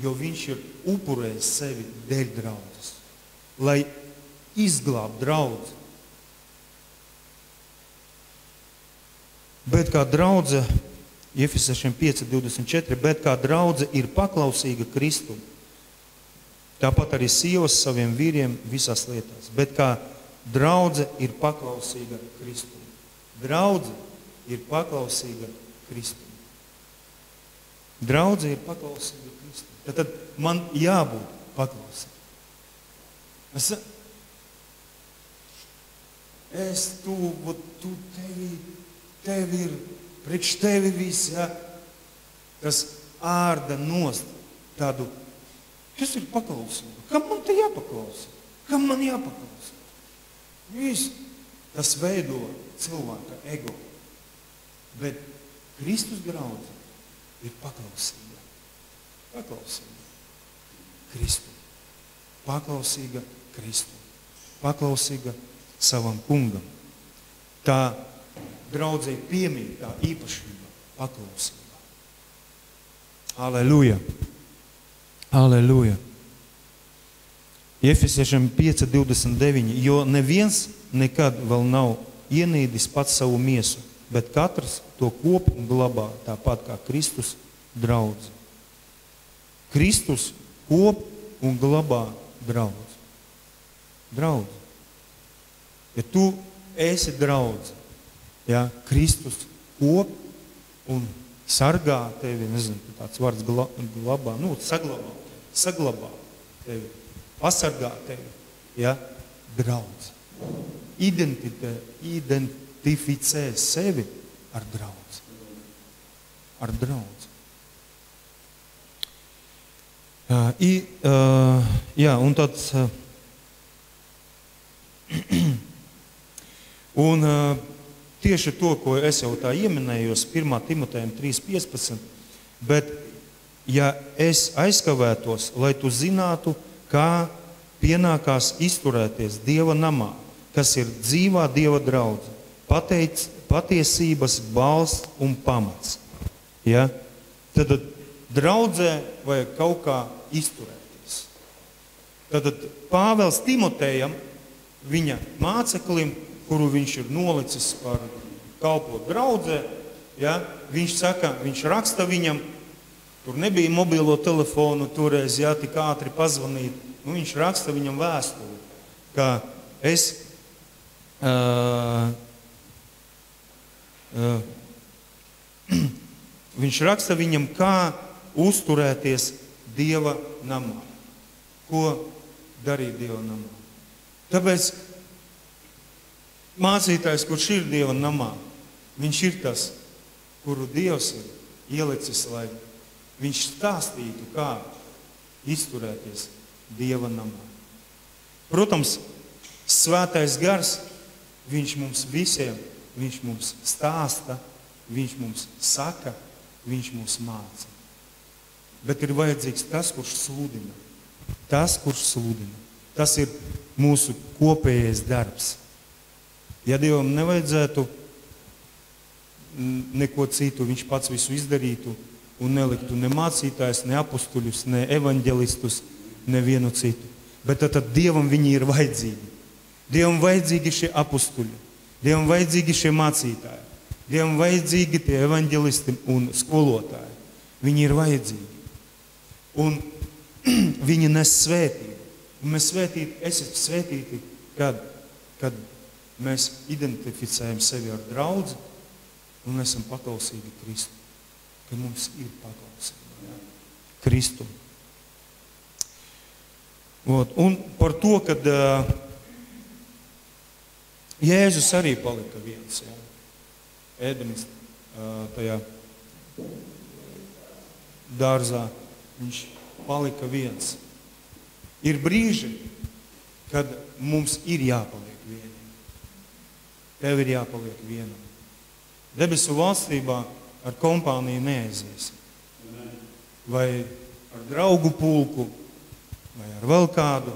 jo viņš ir upurējis sevi dēļ draudzes, lai izglāb draudzi. Bet kā draudze, Efesiešiem 5:24, bet kā draudze ir paklausīga Kristum, tāpat arī sievas saviem vīriem visās lietās. Bet kā draudze ir paklausīga Kristum. Draudze ir paklausīga Kristum. Draudze ir paklausīga Kristum. Tad man jābūt paklausīgam. Tu tevi ir, priekš tevi viss, ja, kas ārda nost tādu, kas ir paklausība? Kam man te jāpaklausa? Kam man jāpaklausa? Viss, tas veido cilvēka ego. Bet Kristus draudze ir paklausīga. Paklausīga Kristum. Paklausīga Kristum. Paklausīga savam kungam. Tā draudzei piemīt tā īpašība, paklausība. Halleluja. Halleluja. Efesiešiem 5:29, jo neviens nekad vēl nav ienīdis pats savu miesu, bet katrs to kop un glabā, tāpat kā Kristus draudzi. Kristus kop un glabā draudzi. Draudzi. Ja tu esi draudzi, ja, Kristus kop un sargā tevi, nezinu, tāds vārds glabā, saglabā tevi, pasargā tevi, ja, draudz. Identificē sevi ar draudz. Ar draudz. Jā, un tāds... Un tieši to, ko es jau tā ieminējos, 1. Timotejam 3.15, bet ja es aizkavētos, lai tu zinātu, kā pienākās izturēties Dieva namā, kas ir dzīvā Dieva draudze, patiesības balsts un pamats. Ja? Tad draudzē vajag kaut kā izturēties. Tad Pāvels Timotejam, viņa māceklim, kuru viņš ir nolicis par kalpot draudzē, ja, viņš raksta viņam, tur nebija mobilo telefonu toreiz, ja, tik ātri pazvanīt, viņš raksta viņam vēstuli, ka viņš raksta viņam, kā uzturēties Dieva namā. Ko darīt Dieva namā? Tāpēc mācītājs, kurš ir Dieva namā, viņš ir tas, kuru Dievs ir ielicis, lai viņš stāstītu, kā izturēties Dieva namā. Protams, Svētais Gars, viņš mums visiem, viņš mums stāsta, viņš mums saka, viņš mums māca. Bet ir vajadzīgs tas, kurš sludina. Tas, kurš sludina. Tas ir mūsu kopējais darbs. Ja Dievam nevajadzētu neko citu, viņš pats visu izdarītu un neliktu ne mācītājs, ne apustuļus, ne evaņģelistus, nevienu citu. Bet tad Dievam viņi ir vajadzīgi. Dievam vajadzīgi šie apustuļi, Dievam vajadzīgi šie mācītāji, Dievam vajadzīgi tie evaņģelisti un skolotāji. Viņi ir vajadzīgi. Un viņi nes svētību. Un mēs esam svētīti, kad mēs identificējam sevi ar draudzi un esam paklausīgi Kristu. Ka mums ir paklausība Kristu. Un par to, kad Jēzus arī palika viens. Ja? Ēdenis tajā dārzā, viņš palika viens. Ir brīži, kad mums ir jāpaliek vienam. Tev ir jāpaliek vienam. Debesu valstībā ar kompāniju neaiziesi. Vai ar draugu pulku, vai ar vēl kādu.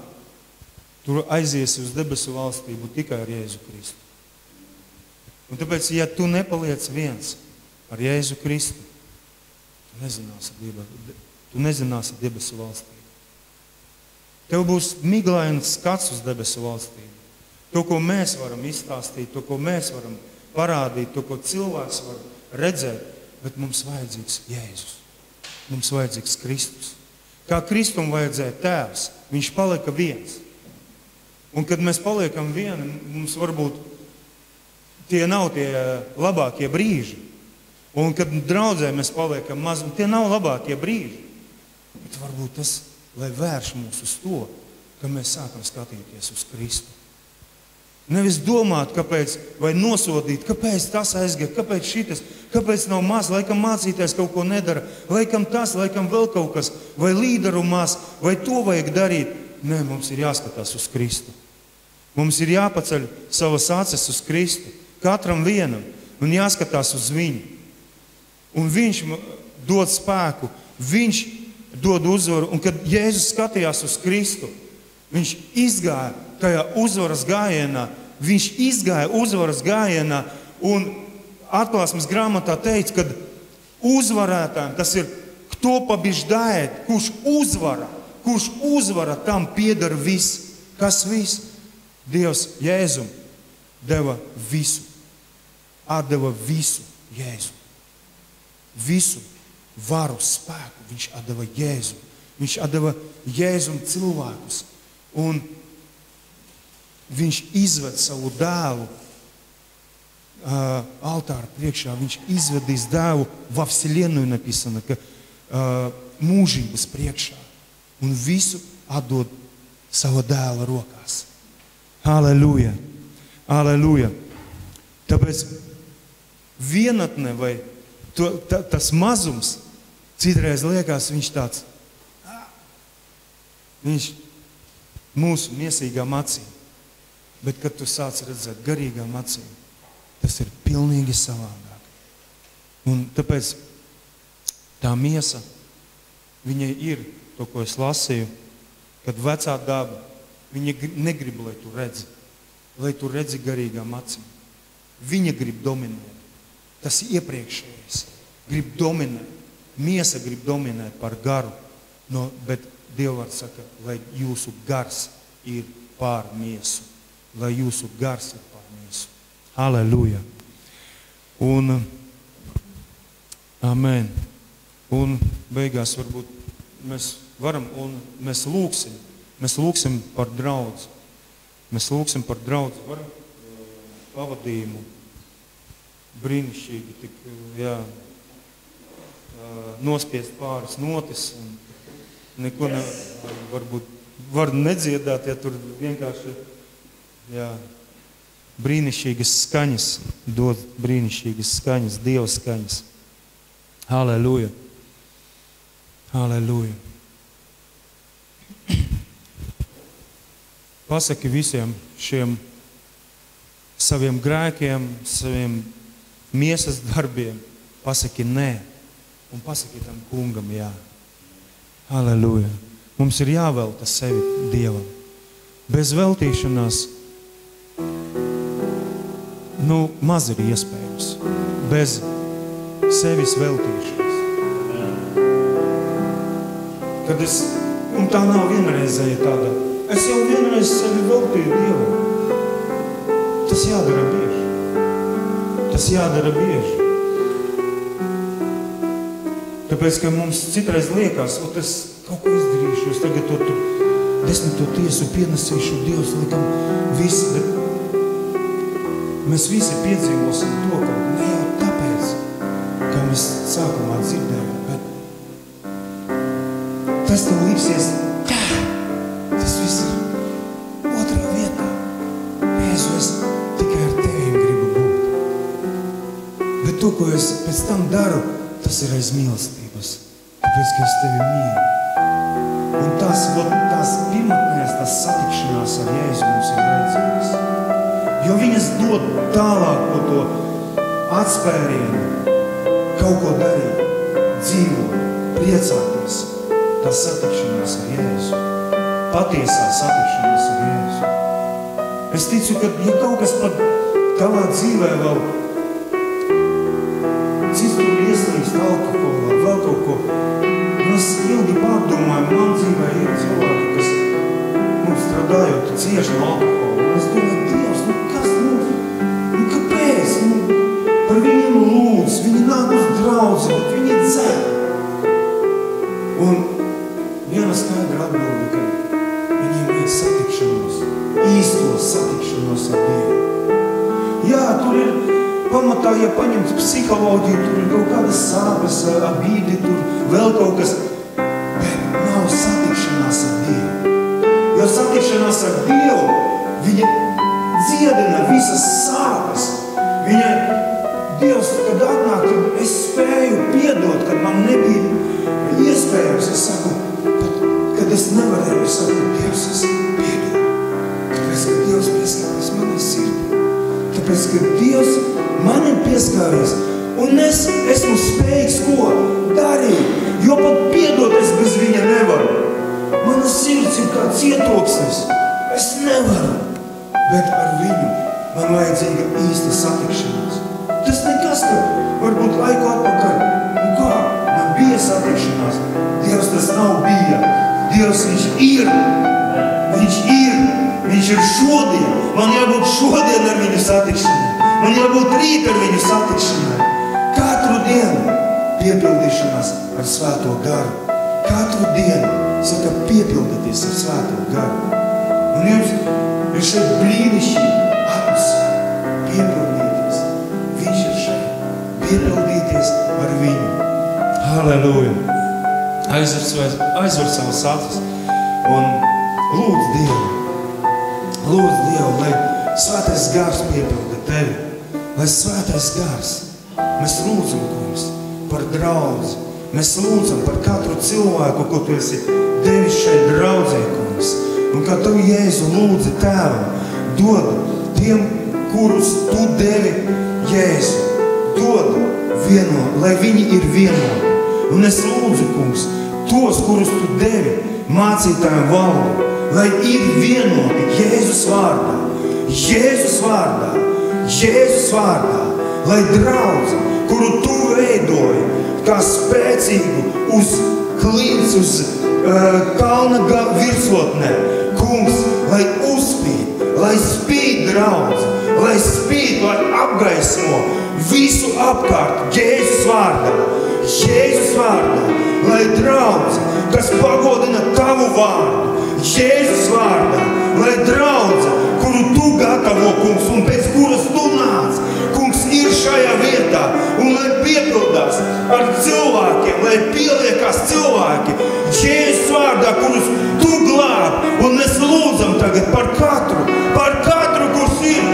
Tur aiziesi uz debesu valstību tikai ar Jēzu Kristu. Un tāpēc, ja tu nepaliec viens ar Jēzu Kristu, tu nezināsi debesu valstību. Tev būs miglains skats uz debesu valstību. To, ko mēs varam izstāstīt, to, ko mēs varam parādīt, to, ko cilvēks var redzēt, bet mums vajadzīgs Jēzus. Mums vajadzīgs Kristus. Kā Kristum vajadzēja tēvs, viņš palika viens. Un kad mēs paliekam vieni, mums varbūt tie nav tie labākie brīži. Un kad draudzē mēs paliekam maz, tie nav labākie brīži. Bet varbūt tas, lai vērš mūs uz to, ka mēs sākam skatīties uz Kristu. Nevis domāt, kāpēc, vai nosodīt, kāpēc tas aizgāja, kāpēc šitas, kāpēc nav maz, laikam mācītājs kaut ko nedara, laikam tas, laikam vēl kaut kas, vai līderu maz, vai to vajag darīt. Nē, mums ir jāskatās uz Kristu. Mums ir jāpaceļ savas acis uz Kristu, katram vienam, un jāskatās uz viņu. Un viņš dod spēku, viņš dod uzvaru, un kad Jēzus skatījās uz Kristu, viņš izgāja tajā uzvaras gājienā, un Atklāsmes grāmatā teica, ka uzvarētājiem, tas ir, kto побеждает, kurš uzvara, tam pieder viss. Kas viss? Dievs Jēzum deva visu. Atdeva visu Jēzu. Visu varu spēku viņš atdeva Jēzum. Viņš atdeva Jēzum cilvēkus. Un viņš izved savu dēlu altāra priekšā viņš izvedīs dēvu во Вселенную написано, ka mūžības priekšā un visu atdod savu dēla rokās. Halleluja! Halleluja! Tāpēc vienatne vai tas mazums citreiz liekas, viņš tāds, viņš mūsu miesīgām acīm. Bet, kad tu sāc redzēt garīgām acīm, tas ir pilnīgi savādāk. Un tāpēc tā miesa, viņai ir to, ko es lasīju, kad vecā daba, viņa negrib, lai tu redzi garīgām acīm. Viņa grib dominēt. Tas iepriekšējais grib dominēt. Miesa grib dominēt par garu, bet Dievvārds saka, lai jūsu gars ir pār miesu. Lai jūsu gars ir pār miesu. Halleluja! Un amen. Un beigās varbūt mēs varam un mēs lūksim par draudzi. Mēs lūksim par draudzi. Varam pavadījumu brīnišķīgi tik, nospiest pāris notis un neko varbūt var nedziedāt, ja tur vienkārši brīnišķīgas skaņas dod, brīnišķīgas skaņas, Dieva skaņas. Halleluja! Halleluja! Pasaki visiem šiem saviem grēkiem, saviem miesas darbiem, pasaki nē, un pasaki tam kungam jā. Halleluja! Mums ir jāvelta sevi Dievam. Bez veltīšanās, maz ir iespējams. Bez sevis veltīšanas. Kad un tā nav vienreizēja tāda, es jau vienreiz sevi veltīju Dievam. Tas jādara bieži. Tas jādara bieži. Tāpēc, ka mums citreiz liekas, es kaut ko izdarīšu, es tagad to 10. tiesu pienesīšu Dievs, likam visi, bet mēs visi piedzīvosim to, ka ne jau tāpēc, kā mēs sākumā dzirdējām, bet tas tev liksies, tas viss ir otrā vietā. Jēzu, es tikai ar tevim gribu būt. Bet to, ko es pēc tam daru, tas ir aiz mīlestības, tāpēc, ka es tevi mīlu. Un tās pirmatnēs, tās satikšanās ar Jēzu mums ir vajadzīgas. Jo viņas dod tālāko to atspērienu, kaut ko darīt, dzīvot, priecāties. Tā satikšanās ar Jēzu, patiesā satikšanās ar Jēzu. Es ticu, ka ja kaut kas pat tavā dzīvē vēl citur ieslīgst alkoholā, vēl kaut ko, es ilgi pārdomāju, man dzīvē ir cilvēki, kas strādājot cieši no alkohola. Un es domāju, Dievs, kas, kāpēc? Par viņiem lūdz, viņi nāk uz draudzi, bet viņi dzer. Un viena skaidra atbilde, ka viņiem vajag satikšanos, īsto satikšanos ar Dievu. Jā, tur ir pamatā, ja paņemt psiholoģiju, tur ir kaut kādas sāpes, bīdi, tur vēl kaut kas, bet nav satikšanās ar Dievu. Jo satikšanās ar Dievu, viņa dziedina visas sāpes. Dievs, kad atnāk, kad es spēju piedot, kad man nebija iespējams, es saku, kad es nevarēju, es saku, Dievs, es piedodu. Tāpēc, ka Dievs pieskāries manai sirdī. Tāpēc, ka Dievs man ir pieskāries, un es esmu spējīgs ko darīt, jo pat piedot es bez viņa nevaru. Mana sirds ir kā cietoksnis, es nevaru, bet ar viņu man vajadzīga īsta satikšanās. Tas nekas, ka varbūt laiku atpakaļ, man bija satikšanās, Dievs tas nav bija, Dievs viņš ir, viņš ir šodien, man jābūt šodien ar viņu satikšanai. Man jābūt rīt ar viņu satikšanai. Katru dienu piepildīšanās ar svēto garu. Katru dienu, saka, piepildīties ar svēto garu. Un jums ir šeit brīnišķīgi atmosfēra piepildīties. piepildīties ar viņu. Halleluja! Aizver savas acis un lūdz Dievu, lai svētais gars piepilda tevi, lai svētais gars. Mēs lūdzam, kungs, par draudzi, mēs lūdzam par katru cilvēku, ko tu esi devis šeit draudzē, kungs. Un kā tu, Jēzu, lūdzi tēvam, dod tiem, kurus tu devi, Jēzu, dod vienot, lai viņi ir vienoti. Un es lūdzu, kungs, tos, kurus tu devi mācītājiem valdi, lai ir vienoti Jēzus vārdā, Jēzus vārdā, Jēzus vārdā, lai draudzi, kuru tu veidoji, kā spēcīgu uz klīns, uz kalna virslotnē, kungs, lai uzspīd, lai spīd draudzi, lai spīd, lai apgaismo visu apkārt Jēzus vārdā, Jēzus vārdā, lai draudzi, kas pagodina tavu vārdu, Jēzus vārdā, lai draudzi, kuru tu gatavo, kungs, un pēc kuras tu nāc, kungs, ir šajā vietā, un lai piepildās ar cilvēkiem, lai pieliekās cilvēki, Jēzus vārdā, kurus tu glāb, un mēs lūdzam tagad par katru,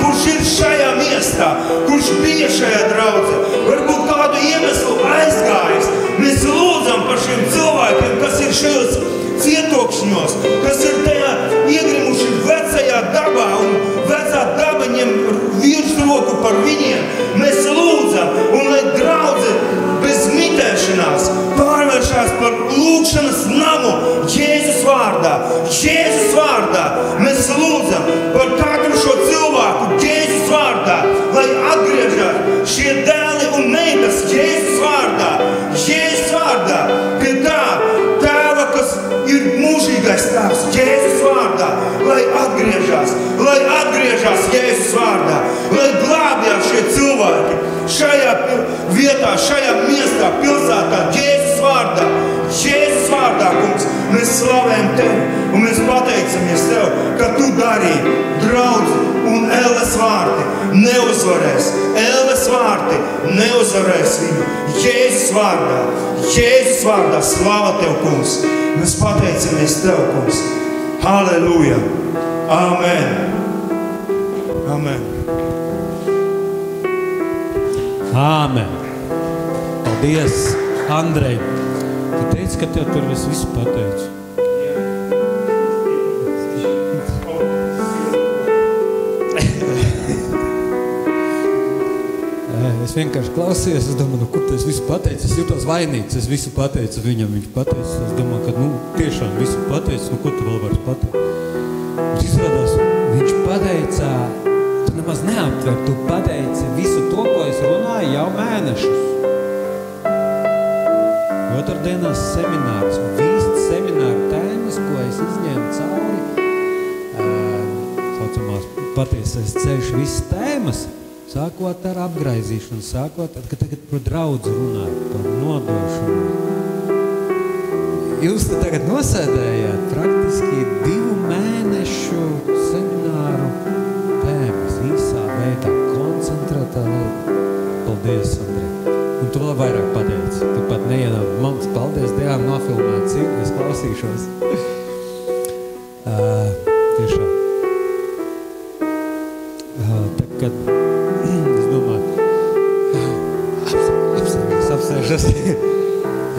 kurš ir šajā miestā, kurš bija šajā draudzē, varbūt kādu iemeslu aizgājis. Mēs lūdzam par šiem cilvēkiem, kas ir šajos cietokšņos, kas ir tajā iegrimuši vecajā dabā, un vecā daba ņem virsroku par viņiem. Mēs lūdzam, un lai draudze bez mitēšanās pārvēršās par lūgšanas namu Jēzus vārdā. Jēzus vārdā mēs lūdzam par katru šo cilvēku Jēzus vārdā, lai atgriežās šie dēli un meitas Jēzus vārdā. Jēzus vārdā pie tā tēva, kas ir mūžīgais tēvs Jēzus vārdā, lai atgriežās Jēzus vārdā, lai glābjās šie cilvēki šajā vietā, šajā miestā, pilsētā, Jēzus vārdā, kungs, mēs slavējam tevi un mēs pateicamies tev, ka tu darīji draudzi un Elles vārti neuzvarēs. Elles vārti neuzvarēs viņu. Jēzus vārdā, slava tev, kungs. Mēs pateicamies tev, kungs. Halleluja. Amen. Amen. Āmen. Paldies, Andrej. Tu teici, ka tev tur es visu pateicu. Es vienkārši klausījos, es domāju, kur tu es visu pateicu. Es jūtos vainīgs, es visu pateicu viņam, viņš pateica. Es domāju, ka, tiešām visu pateicu, ko tu vēl vari pateikt. Viņš izrādās, viņš pateica, tu nemaz neaptver, tu pateici visu to, ko es runāju jau mēnešus. Otrdienās seminārs, visi semināru tēmas, ko es izņēmu cauri, saucamās patiesais ceļš, visas tēmas, sākot ar apgraizīšanu, kad tagad par draudzi runāju, par nodošanu. Jūs te tagad nosēdējāt praktiski 2 mēnešu semināru tēmas, īsā veidā, koncentrētā veidā. Paldies, Andrej. Un tu vēl vairāk pateici. Tu pat neienāk mums. Paldies Dievam, nofilmēts ir, es klausīšos. Tiešām. Tā kad, es domāju, apsēžas.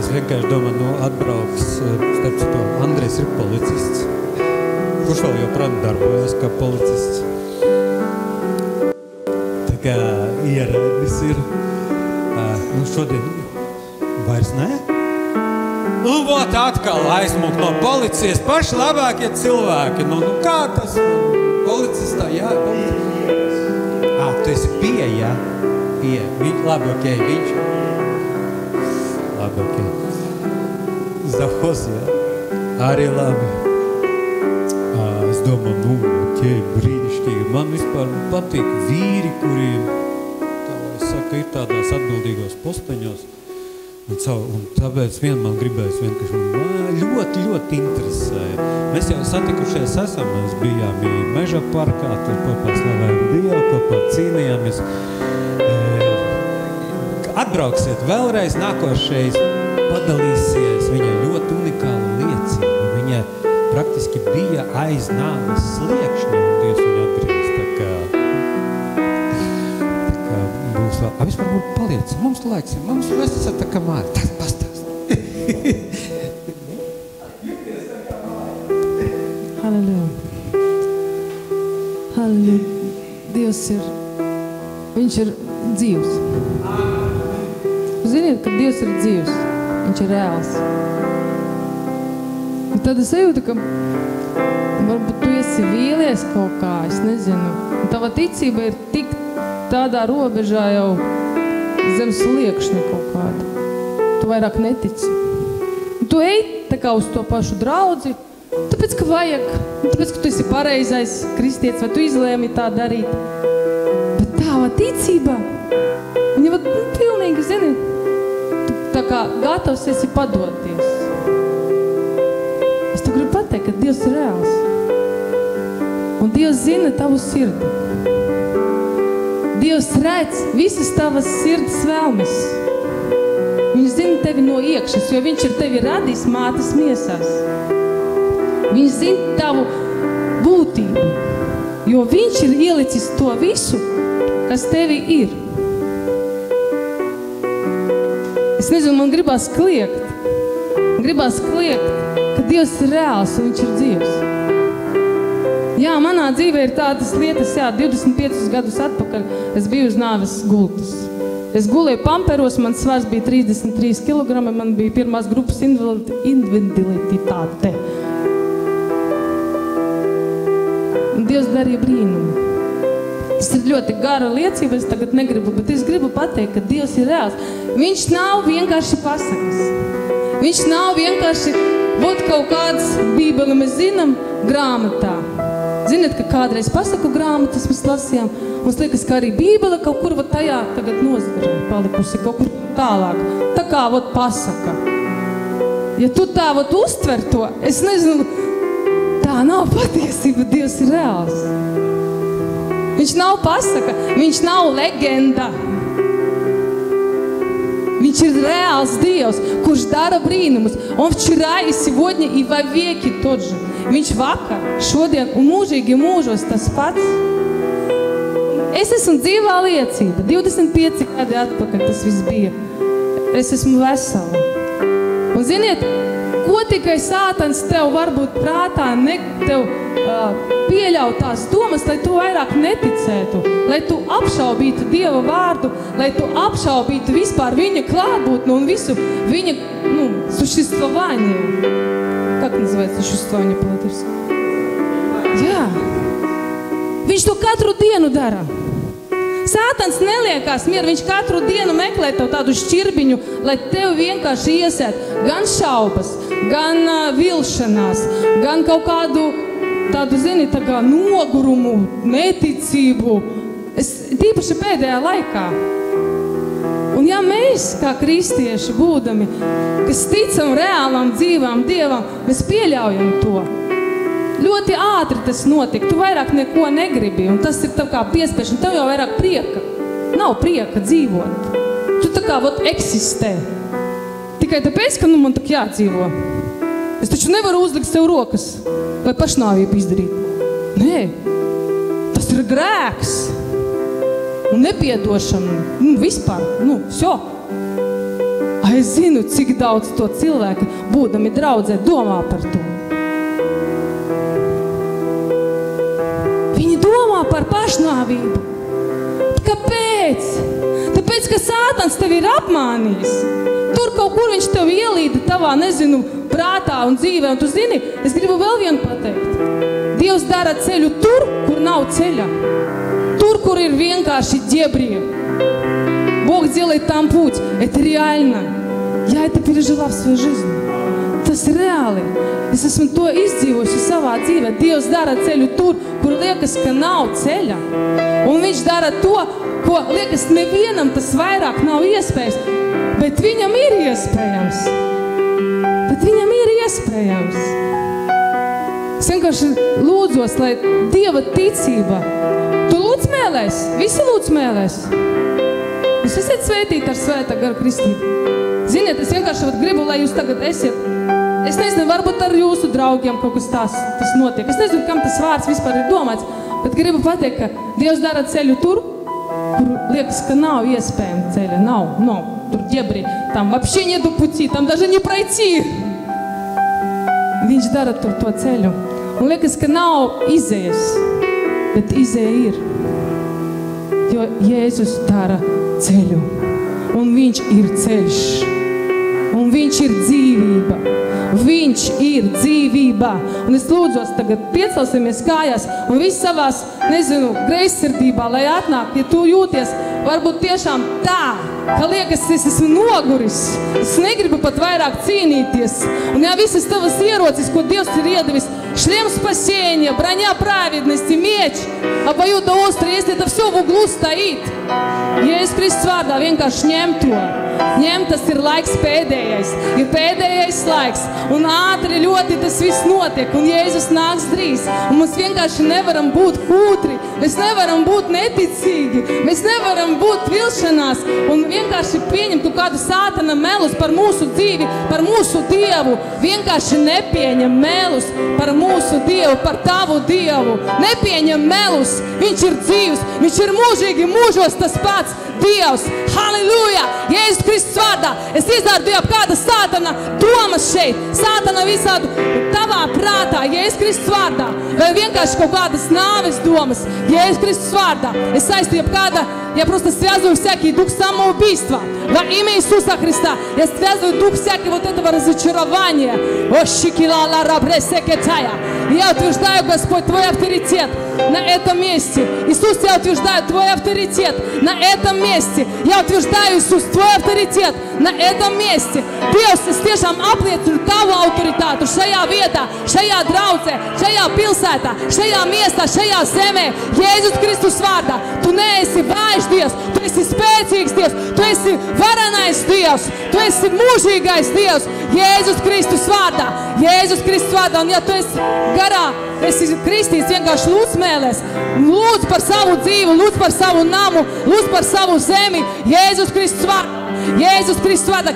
Es vienkārši domāju, atbrauks, starp citu, Andrejs ir policists. Kurš vēl joprojām darbojas kā policists. Tā kā ierēdnis ir. Šodien vairs ne? Vot atkal aizmūk no policijas, paši labākie cilvēki. Kā tas? Policistā, jā. Tu esi pie, jā? Pie. Labi, ok, viņš. Labi, ok. Zahos, jā. Arī labi. Es domāju, ok, brīnišķīgi. Man vispār patīk vīri, kuriem ir tādās atbildīgos posteņos, un tāpēc man gribēs vienkārši ļoti interesēja. Mēs jau satikušies esam, mēs bijām meža parkā, tur kopā slavējam Dievu, kopā cīnījāmies. atbrauksiet vēlreiz nākošais, padalīsies viņa ļoti unikālu liecību. Viņa praktiski bija aiz nāves sliekšņa, un Dievs viņu atgriezt. Tā kā būs vēl... Vispār būtu paliec, mums laiks, mums mēs esam tā kā māri. Tā pastāst. Halleluja. Halleluja. Dievs viņš ir dzīvs. Ziniet, ka Dievs ir dzīvs. Viņš ir reāls. Un tad es jūtu, ka varbūt tu esi vīlies kaut kā, es nezinu. Un tava ticība ir tik tādā robežā jau zem sliekšņa kaut kāda. Tu vairāk netici. Un tu ej tā kā uz to pašu draudzi, tāpēc, ka vajag, tāpēc, ka tu esi pareizais kristietis, vai tu izlēmi tā darīt. Bet tava ticība, viņa pilnīgi, zini, tu tā kā gatavs esi padoties. Es tu gribu pateikt, ka Dievs ir reāls. Un Dievs zina tavu sirdi. Dievs redz visas tavas sirds vēlmes. Viņš zina tevi no iekšas, jo viņš ir tevi radījis mātes miesās. Viņš zina tavu būtību, jo viņš ir ielicis to visu, kas tevi ir. Es nezinu, man gribās kliegt. Gribās kliegt, ka Dievs ir reāls un viņš ir dzīvs. Jā, manā dzīvē ir tādas lietas, 25 gadus atpakaļ es biju uz nāves gultas. Es gulēju pamperos, man svars bija 33 kilogrami, man bija pirmās grupas invaliditāte. Un Dievs darīja brīnumu. Tas ir ļoti gara liecība, es tagad negribu, bet es gribu pateikt, ka Dievs ir reāls. Viņš nav vienkārši pasakas. Viņš nav vienkārši, vot kaut kāds Bībeli mēs zinām grāmatā. Ziniet, ka kādreiz pasaku grāmatas mēs lasījām, mums liekas, ka arī Bībele kaut kur vot tajā tagad nozgarē palikusi, kaut kur tālāk. Tā kā vot pasaka. Ja tu tā vot uztver to, es nezinu, tā nav patiesība, Dievs ir reāls. Viņš nav pasaka, viņš nav legenda. Viņš ir reāls Dievs, kurš dara brīnumus. Он вчера и сегодня и во веки тот же. Viņš vakar, šodien un mūžīgi mūžos tas pats. Es esmu dzīvā liecība. 25 gadi atpakaļ tas viss bija. Es esmu vesela. Un ziniet, ko tikai sātans tev varbūt prātā tev pieļaut tās domas, lai tu vairāk neticētu, lai tu apšaubītu Dieva vārdu, lai tu apšaubītu vispār viņa klātbūtni un visu viņa, существование. Как называется существование по-латышски? Jā. Viņš to katru dienu dara. Sātans neliekās mieru, viņš katru dienu meklē tev tādu šķirbiņu, lai tev vienkārši iesēt gan šaubas, gan vilšanās, gan kaut kādu tādu, zini, tā kā nogurumu, neticību. Tīpaši pēdējā laikā. Un ja mēs, kā kristieši būdami, kas ticam reālām dzīvām Dievam, mēs pieļaujam to. Ļoti ātri tas notika, tu vairāk neko negribi, un tas ir tā kā piespēšana, tev jau vairāk prieka. Nav prieka dzīvot. Tu tā kā vot eksistē. Tikai tāpēc, ka man tak jādzīvo. Es taču nevaru uzlikt sev rokas, vai pašnāvību izdarīt. Nē, tas ir grēks. Un nepiedošana, vispār, vsjo. Es zinu, cik daudz to cilvēki, būdami draudzē, domā par to. Viņi domā par pašnāvību. Kāpēc? Tāpēc, ka sātans tevi ir apmānījis. Tur kaut kur viņš tev ielīda tavā, nezinu, prātā un dzīvē. Un tu zini, es gribu vēl vienu pateikt. Dievs dara ceļu tur, kur nav ceļa. Tur, kur ir vienkārši дебри. Бог делает там путь. Это реально. Я это пережила в своей жизни. Tas reāli. Es esmu to izdzīvojusi savā dzīvē. Dievs dara ceļu tur, kur liekas, ka nav ceļa. Un viņš dara to, ko liekas nevienam tas vairāk nav iespējams. Bet viņam ir iespējams. Es vienkārši lūdzos, lai Dieva ticība. Tu lūdz mēlēs? Visi lūdz mēlēs? Es Jūs esat svētīti ar svētā gara kristību. Ziniet, es vienkārši gribu, lai jūs tagad esiet. Es nezinu, varbūt ar jūsu draugiem kaut kas tas notiek. Es nezinu, kam tas vārds vispār ir domāts, bet gribu pateikt, ka Dievs dara ceļu tur, kur liekas, ka nav iespējama ceļa. Nav. Tur дебри. Там вообще нету пути, там даже не пройти. Viņš dara tur to ceļu. Un liekas, ka nav izējas, bet izēja ir. Jo Jēzus dara ceļu. Un viņš ir ceļš. Un viņš ir dzīvība. Viņš ir dzīvība. Un es lūdzos tagad piecelsimies kājās un visi savās, greizsirdībā, lai atnāk, ja tu jūties varbūt tiešām tā, ka liekas, es esmu noguris. Es negribu pat vairāk cīnīties. Un ja visas tavas ierocis, ko Dievs ir iedevis, шлем спасения, броня праведности, меч, обоюдоострый, если это все в углу стоит, Jēzus Kristus vārdā vienkārši ņem to. Ņem, tas ir laiks pēdējais. Ir pēdējais laiks. Un ātri ļoti tas viss notiek. Un Jēzus nāks drīz. Un mums vienkārši nevaram būt kūtri. Mēs nevaram būt neticīgi. Mēs nevaram būt vilšanās. Un vienkārši pieņemt kādu sātana melus par mūsu dzīvi, par mūsu Dievu. Vienkārši nepieņem melus par mūsu Dievu, par tavu Dievu. Nepieņem melus. Viņš ir dzīvs. Viņš ir mūžīgi mūžos tas pats Dievs. Halleluja! Jēzus Kristus vārdā. Es izdārdu ap kāda sātana domas šeit. Sātana visādu tavā prātā. Jēzus Kristus vārdā. Vai vienkārši kaut kādas nāves domas. Jēzus Kristus варда. Es saistīju ap kāda, я просто связываю всякий дух самоубийства. Во имя Иисуса Христа. Я связываю дух всякого вот этого разочарования. Я утверждаю, Господь, Твой авторитет на этом месте. Иисус, я утверждаю Твой авторитет на этом месте. Я утверждаю, Иисус, Твой авторитет на этом месте. Dievs, es tiešām apliecinu Tavu autoritātu šajā vietā, šajā draudzē, šajā pilsētā, šajā miestā, šajā zemē. Jēzus Kristus vārdā. Tu neesi vājš Dievs, Tu esi spēcīgs Dievs, Tu esi varenais Dievs, Tu esi mūžīgais Dievs. Jēzus Kristus vārdā. Jēzus Kristus vārdā. Un ja Tu esi garā, esi kristīts, vienkārši lūdz mēlēs. Lūdz par savu dzīvi, lūdz par savu namu, lūdz par savu zemi. Jēzus Kristus vārdā. Jēzus Kristus vārdā.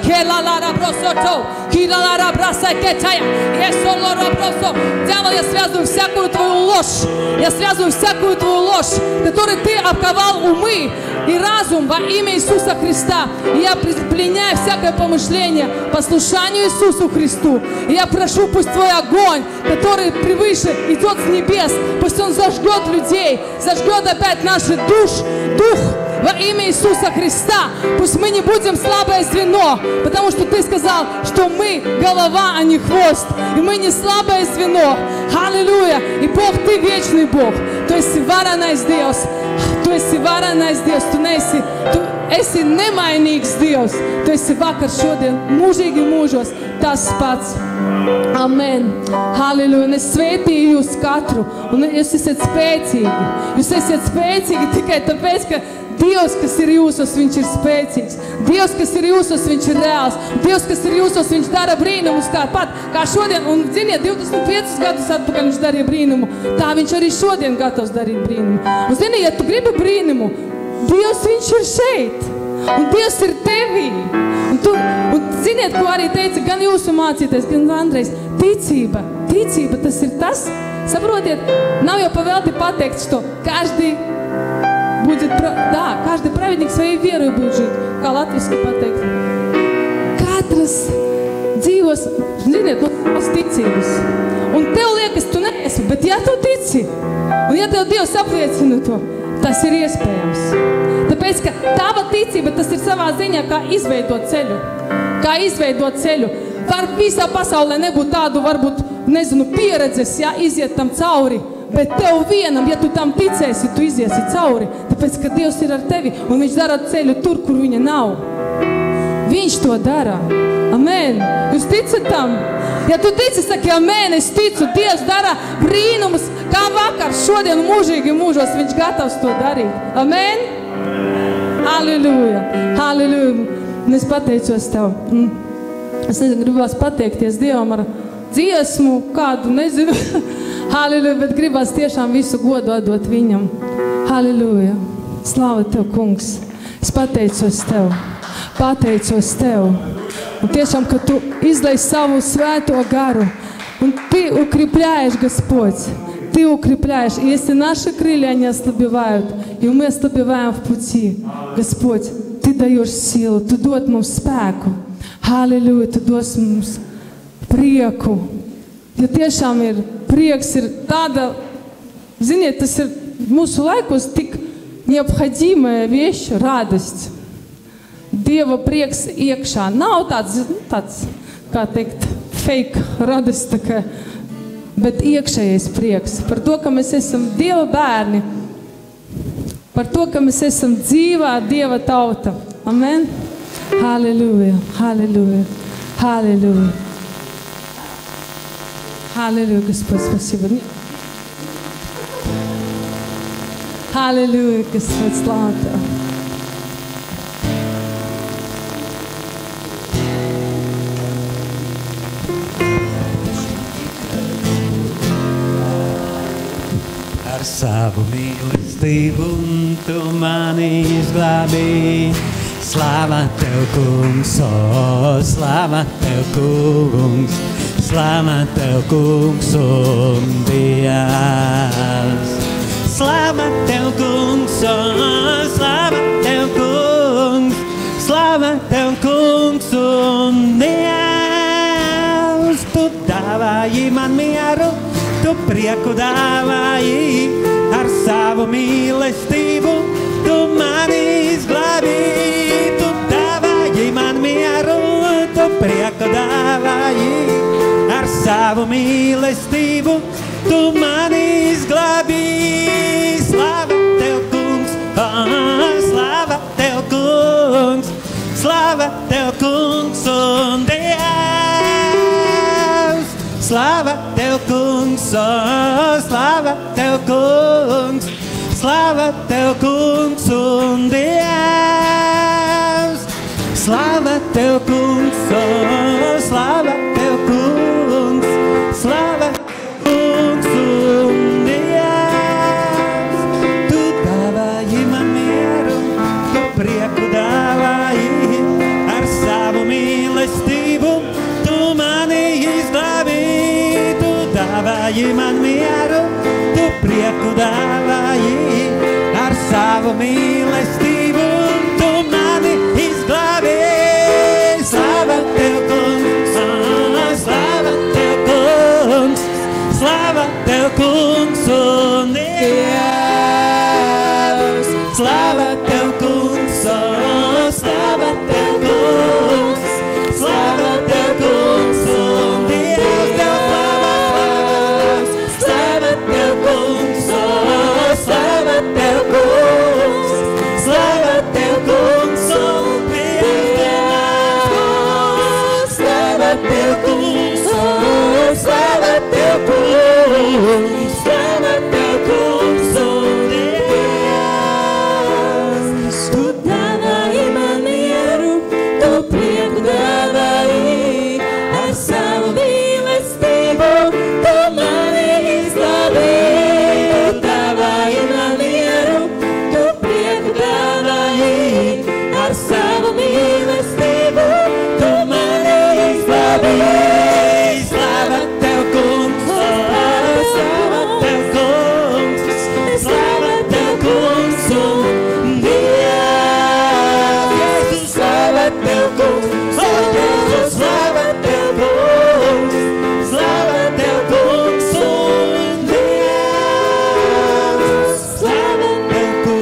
Дьявол, я связываю всякую твою ложь. Я связываю всякую твою ложь, которой ты обковал умы и разум во имя Иисуса Христа. И я пленяю всякое помышление послушанию Иисусу Христу. И я прошу, пусть Твой огонь, который превыше идет с небес, пусть Он зажгет людей, зажгет опять наши дух во имя Иисуса Христа. Пусть мы не будем слабое звено, потому что Ты сказал, что мы голова, а не хвост. И мы не слабое звено. Аллилуйя. И Бог, Ты вечный Бог. Tu esi varenais Dievs. Tu esi varenais Dievs. Tu esi nemainīgs Dievs. Tu esi vakar, šodien, mūžīgi mūžos tas pats. Amen. Halleluja. Un es svētīju jūs katru. Un jūs esat spēcīgi. Jūs esat spēcīgi tikai tāpēc, ka Dievs, kas ir jūsos, viņš ir spēcīgs. Dievs, kas ir jūsos, viņš ir reāls. Dievs, kas ir jūsos, viņš dara brīnumus tāpat, kā šodien. Un, ziniet, 25 gadus atpakaļ viņš darīja brīnumu. Tā viņš arī šodien gatavs darīt brīnumu. Un, ziniet, ja tu gribi brīnumu, Dievs, viņš ir šeit. Un Dievs ir tevī. Un ziniet, ko arī teica gan jūsu mācīties, gan Andrejs. Ticība, tas ir tas. Saprotiet, nav jau pavēlti pateikt, что каждый праведник своей верой будет жить. Kā latviski pateikt. Katrs dzīvos, ziniet, no ticības. Un tev liekas, tu neesi, bet ja tu tici, un ja tev Dievs apliecina to, tas ir iespējams. Tāpēc, ka tava ticība, tas ir savā ziņā, kā izveidot ceļu. Kā izveidot ceļu. Var visā pasaulē nebūt tādu, varbūt, pieredzes, ja, iziet tam cauri. Bet tev vienam, ja tu tam ticēsi, tu iziesi cauri. Tāpēc, ka Dievs ir ar tevi, un viņš dara ceļu tur, kur viņa nav. Viņš to dara. Amen. Jūs ticat tam? Ja tu tici, saki, amen, es ticu. Dievs dara brīnumus, kā vakar, šodien mūžīgi mūžos. Viņš gatavs to darīt. Amen. Halleluja. Halleluja. Un es pateicos tev. Es gribās pateikties Dievam ar dziesmu, kādu, Halleluja, bet gribās tiešām visu godu atdot viņam. Halleluja. Slāva Tev, kungs. Es pateicos Tev. Pateicos Tev. Un tiešām, ka Tu izlej savu svēto garu. Un Ты укрепляешь, Господь. Ты укрепляешь. И если наши крылья не ослабевают, и мы ослабеваем в пути, Господь, Ты даешь силу, Tu dod mums spēku. Halleluja, Tu dos mums prieku. Ja tiešām ir prieks, ir tāda, ziniet, tas ir mūsu laikos tik необходимая вещь, радость. Dieva prieks iekšā. Nav tāds, kā teikt, fake radost, bet iekšējais prieks. Par to, ka mēs esam Dieva bērni. Par to, ka mēs esam dzīvā Dieva tauta. Amen. Halleluja, halleluja, halleluja. Halleluja, Господь, спасибо. Halleluja, Господь, слава Tev. Ar savu mīlestību Tu mani izglābi. Slava Tev, Kungs, o, slava Tev, Kungs, slava Tev, Kungs un Dievs. Slava Tev, Kungs, o, slava Tev, Kungs, slava Tev, Kungs un Dievs. Tu dāvāji man mieru, Tu prieku dāvāji, ar savu mīlestību Tu mani izglābi. Tu dāvāji man mieru, Tu prieku dāvāji, ar savu mīlestību Tu mani izglābi. Slava Tev, Kungs, slava Tev, Kungs, slava Tev, Kungs un Dievs. Slava Tev, Kungs, slava Tev, Kungs, slava Tev, Kungs un Dievs. Slava Tev, Kungs, slava Tev, Kungs, slava Tev, Kungs un Dievs. Tu dāvāji man mieru, Tu prieku dāvāji, ar savu mīlestību Tu mani izglābi. Tu dāvāji man mieru, Tu prieku dāvāji, ar savu mīlestību Tu mani izglābi. Slava Tev, Kungs, slava Tev, Kungs, slava Tev, Kungs un Dievs. Slava Tev, Kungs, slava Tev, Kungs, slava Tev, Kungs un Dievs. Slava Tev, Kungs, slava Tev, Kungs, slava Tev, Kungs un Dievs. Slava Tev, Kungs, slava Tev, Kungs, slava Tev, Kungs un Dievs. Tu dāvāji man mieru, Tu prieku dāvāji, ar savu mīlestību Tu mani izglābi. Tu dāvāji man mieru, Tu prieku dāvāji, ar savu mīlestību Tu mani izglābi. Slava Tev, Kungs, slava Tev, Kungs, slava Tev, Kungs un Dievs. Slava Tev, Kungs, slava Tev, Kungs, slava Tev, Kungs un Dievs. Slava Tev, Kungs, slava Tev,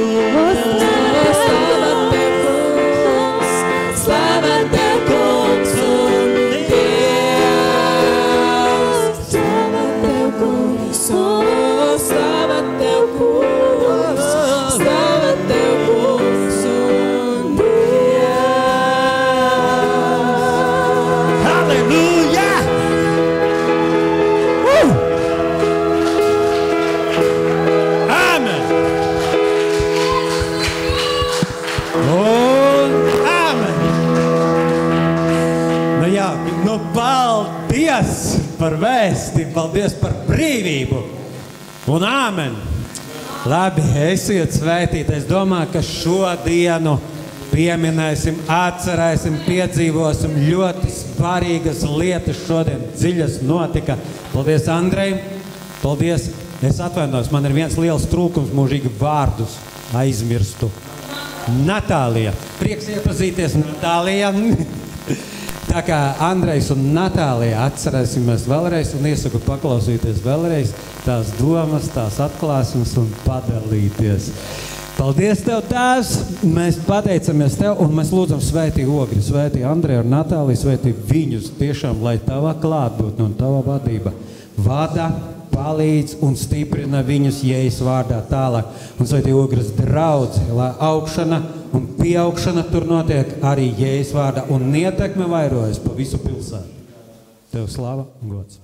Kungs, slava Tev, Kungs un Dievs. Slava Tev, Kungs, slava Tev, Kungs, slava Tev, Kungs un Dievs. Hallelujah! Amen! Amen! Nu jā, paldies par vēsti, paldies par brīvību. Un āmen! Labi, esiet svētīti. Es domāju, ka šodienu pieminēsim, atcerēsim, piedzīvosim ļoti svarīgas lietas šodien, dziļas notika. Paldies Andrejam, paldies. Es atvainojos, man ir viens liels trūkums, mūžīgi vārdus aizmirstu. Natālija. Prieks iepazīties, Natālija. Tā kā Andrejs un Natālija atcerēsimies vēlreiz un iesaku paklausīties vēlreiz tās domas, tās atklāsmes un padalīties. Paldies Tev, Tēvs! Mēs pateicamies Tev un mēs lūdzam svētī Ogri, svētī Andreju un Natāliju, svētī viņus tiešām, lai Tava klātbūtne un Tava vadība vada, palīdz un stiprina viņus Jēzus vārdā tālāk. Un svētī Ogres draudzi, lai augšana un pieaugšana tur notiek arī Jēzus vārdā un ietekme vairojas pa visu pilsētu. Tev slava un gods!